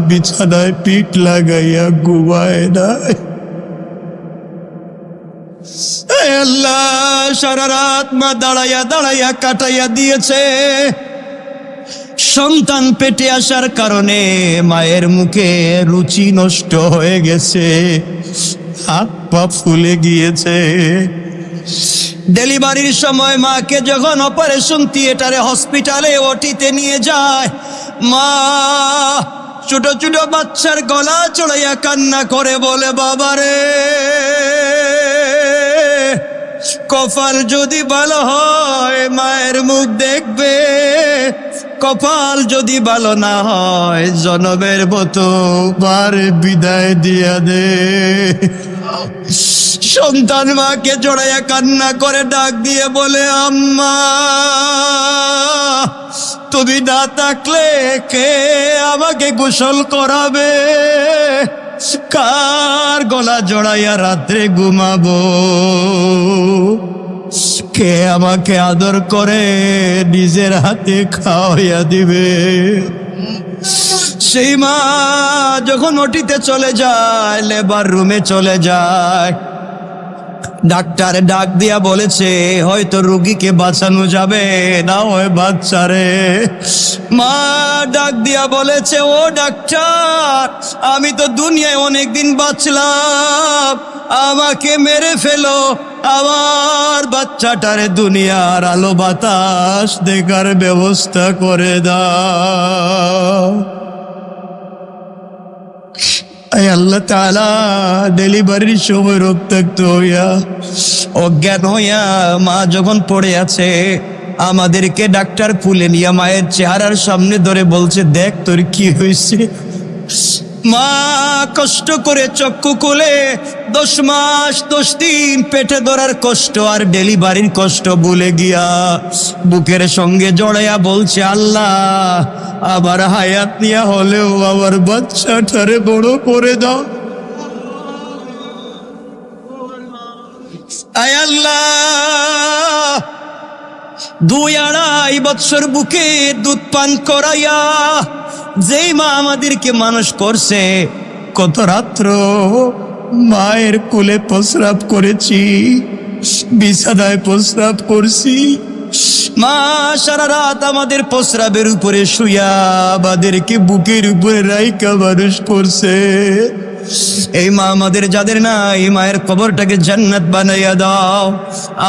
Speaker 1: বিছানায় পিঠ লাগাইয়া ঘুমায় নাই। আল্লাহ, সারা রাত মা দাঁড়াইয়া দাঁড়াইয়া কাটাইয়া দিয়েছে। সন্তান পেটে আসার কারণে মায়ের মুখে রুচি নষ্ট হয়ে গেছে, হাত পা ফুলে গিয়েছে। ডেলিভারির সময় মাকে যখন অপারেশন থিয়েটারে হসপিটালে ওটিতে নিয়ে যায়, মা ছোট ছোট বাচ্চার গলা চড়াইয়া কান্না করে বলে, বাবারে কপাল যদি ভালো হয় মায়ের মুখ দেখবে, কপাল যদি ভালো না হয় জনমের মতো বারে বিদায় দিয়া দে। সন্তান মাকে জড়াইয়া কান্না করে ডাক দিয়ে বলে, আম্মা তুমি না থাকলে কে আমাকে গোসল করাবে, কার গলা জড়াইয়া রাত্রে ঘুমাবো, কে আমাকে আদর করে নিজের হাতে খাওয়াইয়া দিবে। সেই মা যখন ওটিতে চলে যায়, লেবার রুমে চলে যায়, ডাক্তার ডাক দিয়া বলেছে হয়তো রোগীকে বাঁচানো যাবে না হয় বাচ্চারে। মা ডাক দিয়া বলেছে, ও ডাক্তার, আমি তো দুনিয়ায় অনেকদিন বাঁচলাম, আমাকে মেরে ফেলো, আমার বাচ্চাটারে দুনিয়ার আলো বাতাস দেখার ব্যবস্থা করে দাও। আল্লাহ তাআলা ডেলিভারির সময় রক্তাক্ত হইয়া অজ্ঞান হইয়া মা যখন পড়ে আছে, আমাদেরকে ডাক্তার খুলে নিয়ে মায়ের চেহারার সামনে ধরে বলছে, দেখ তোর কি হয়েছে। মা কষ্ট করে চক্ষু খুলে 10 মাস 10 দিন পেটে ধরার কষ্ট আর ডেলিভারির কষ্ট ভুলে গিয়া বুকের সঙ্গে জড়াইয়া বলছে, আল্লাহ আবার হায়াত নিয়া হলেও আমার বাচ্চাটারে বড় করে দাও। আয় আল্লাহ, 2-2.5 বছর বুকে দুধ পান করাইয়া যেই মা আমাদেরকে মানুষ করছে, কত রাত্র মায়ের কোলে প্রস্রাব করেছি, বিছানায় প্রস্রাব করছি। মা সারা রাত আমাদের প্রস্রাবের উপরে শুয়া আমাদেরকে বুকের উপরে রাইকা মানুষ করছে। এই মা আমাদের যাদের নাই, মায়ের কবরটাকে জান্নাত বানাইয়া দাও।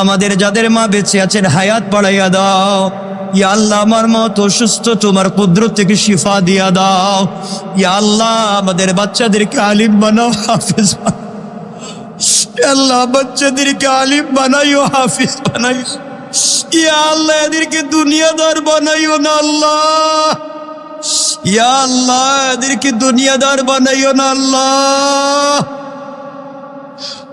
Speaker 1: আমাদের যাদের মা বেঁচে আছেন হায়াত বাড়াইয়া দাও। ইয়া আল্লাহ, আমার মত অসুস্থ, তোমার কুদরত থেকে শিফা দিয়া দাও। ইয়া আল্লাহ, আমাদের বাচ্চাদেরকে আলিম বানাও, হাফিজ বানাও। আল্লাহ, বাচ্চাদেরকে আলিম বানাইও, হাফিজ বানাইও। ইয়া আল্লাহ, এদেরকে দুনিয়াদার বানাইও না আল্লাহ। ইয়া আল্লাহ, এদেরকে দুনিয়াদার বানাইও না আল্লাহ।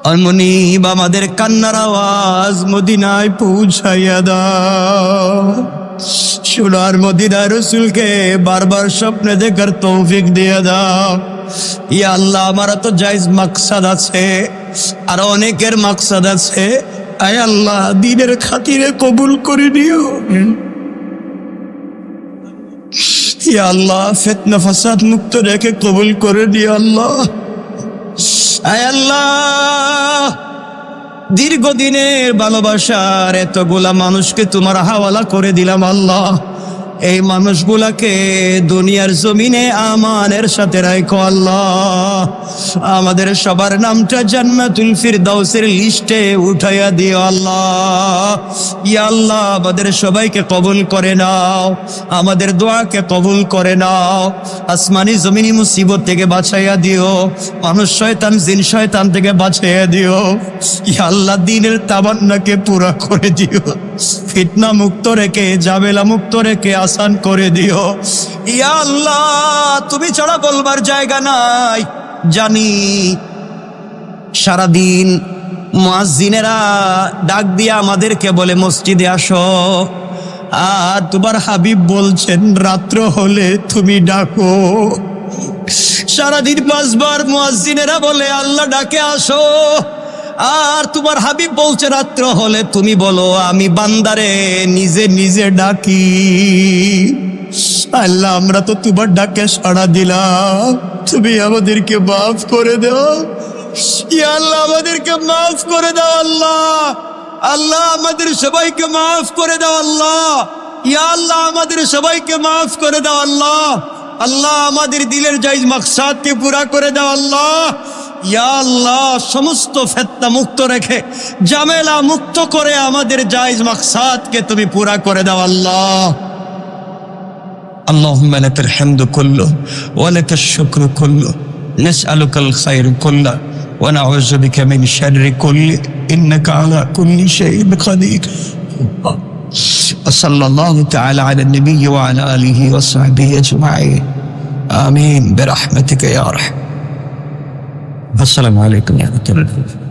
Speaker 1: আর মুনিব, আমাদের কান্নার আওয়াজ মদিনায় পৌঁছাইয়া দাও। সোনার মদিনার রাসূলকে বারবার স্বপ্নে দেখার তৌফিক দিয়ে দাও। ইয়া আল্লাহ, আমার তো জায়েজ মাকসাদ আছে, আর অনেকের মাকসাদ আছে। আয় আল্লাহ, দ্বীনের খাতিরে কবুল করে নিও। ইয়া আল্লাহ, ফিতনা ফাসাদ মুক্ত রেখে কবুল করে দিও আল্লাহ। আয় আল্লাহ, দীর্ঘদিনের ভালোবাসার এতগুলা মানুষকে তোমার হাওয়ালা করে দিলাম আল্লাহ। এই মানুষগুলাকে দুনিয়ার জমিনে আমানের সাথে রাখো আল্লাহ। আমাদের সবার নামটা জান্নাতুল ফিরদাউসের লিস্টে উঠাইয়া দিও আল্লাহ। ইয়া আল্লাহ, আমাদের সবাইকে কবুল করে নাও, আমাদের দোয়াকে কবুল করে নাও। আসমানি জমিনি মুসিবত থেকে বাঁচাইয়া দিও, মানুষ শয়তান জিন শয়তান থেকে বাঁচাইয়া দিও। ইয়া আল্লাহ, দ্বীনের তামান্নাকে পুরা করে দিও, ফিতনা মুক্ত রেখে, ঝামেলা মুক্ত রেখে আসান করে দিও। ইয়া আল্লাহ, তুমি ছাড়া বলবার জায়গা নাই। জানি সারাদিন মুয়াজ্জিনেরা ডাক দিয়ে আমাদেরকে বলে মসজিদে আসো, আর তোমার হাবিব বলছেন রাত্র হলে তুমি ডাকো। সারাদিন 5 বার মুয়াজ্জিনেরা বলে আল্লাহ ডাকে আসো, আর তোমার হাবিব বলছে রাত্র হলে তুমি বলো আমি বান্দারে নিজে নিজে ডাকি। আল্লাহ আমরা তো তোমার ডাকে সাড়া দিলাম, তুমি আমাদেরকে মাফ করে দাও। ইয়া আল্লাহ আমাদেরকে মাফ করে দাও আল্লাহ। আল্লাহ আমাদের সবাইকে মাফ করে দাও আল্লাহ। ইয়া আল্লাহ আমাদের সবাইকে মাফ করে দাও আল্লাহ। আল্লাহ আমাদের দিলের জায়েজ মাকসাদকে পুরা করে দাও আল্লাহ। ইয়া আল্লাহ সমস্ত ফিতনা মুক্ত রেখে ঝামেলা মুক্ত করে আমাদের জায়েজ মাকসাদকে তুমি পুরা করে দাও আল্লাহ। اللهم لك الحمد كله ولك الشكر كله نسألك الخير كله ونعوذ بك من شر كله إنك على كل شيء قدير. وصلى الله تعالى على النبي وعلى آله وصحبه أجمعين آمين برحمتك يا رحمن. السلام عليكم يا رحمة الله.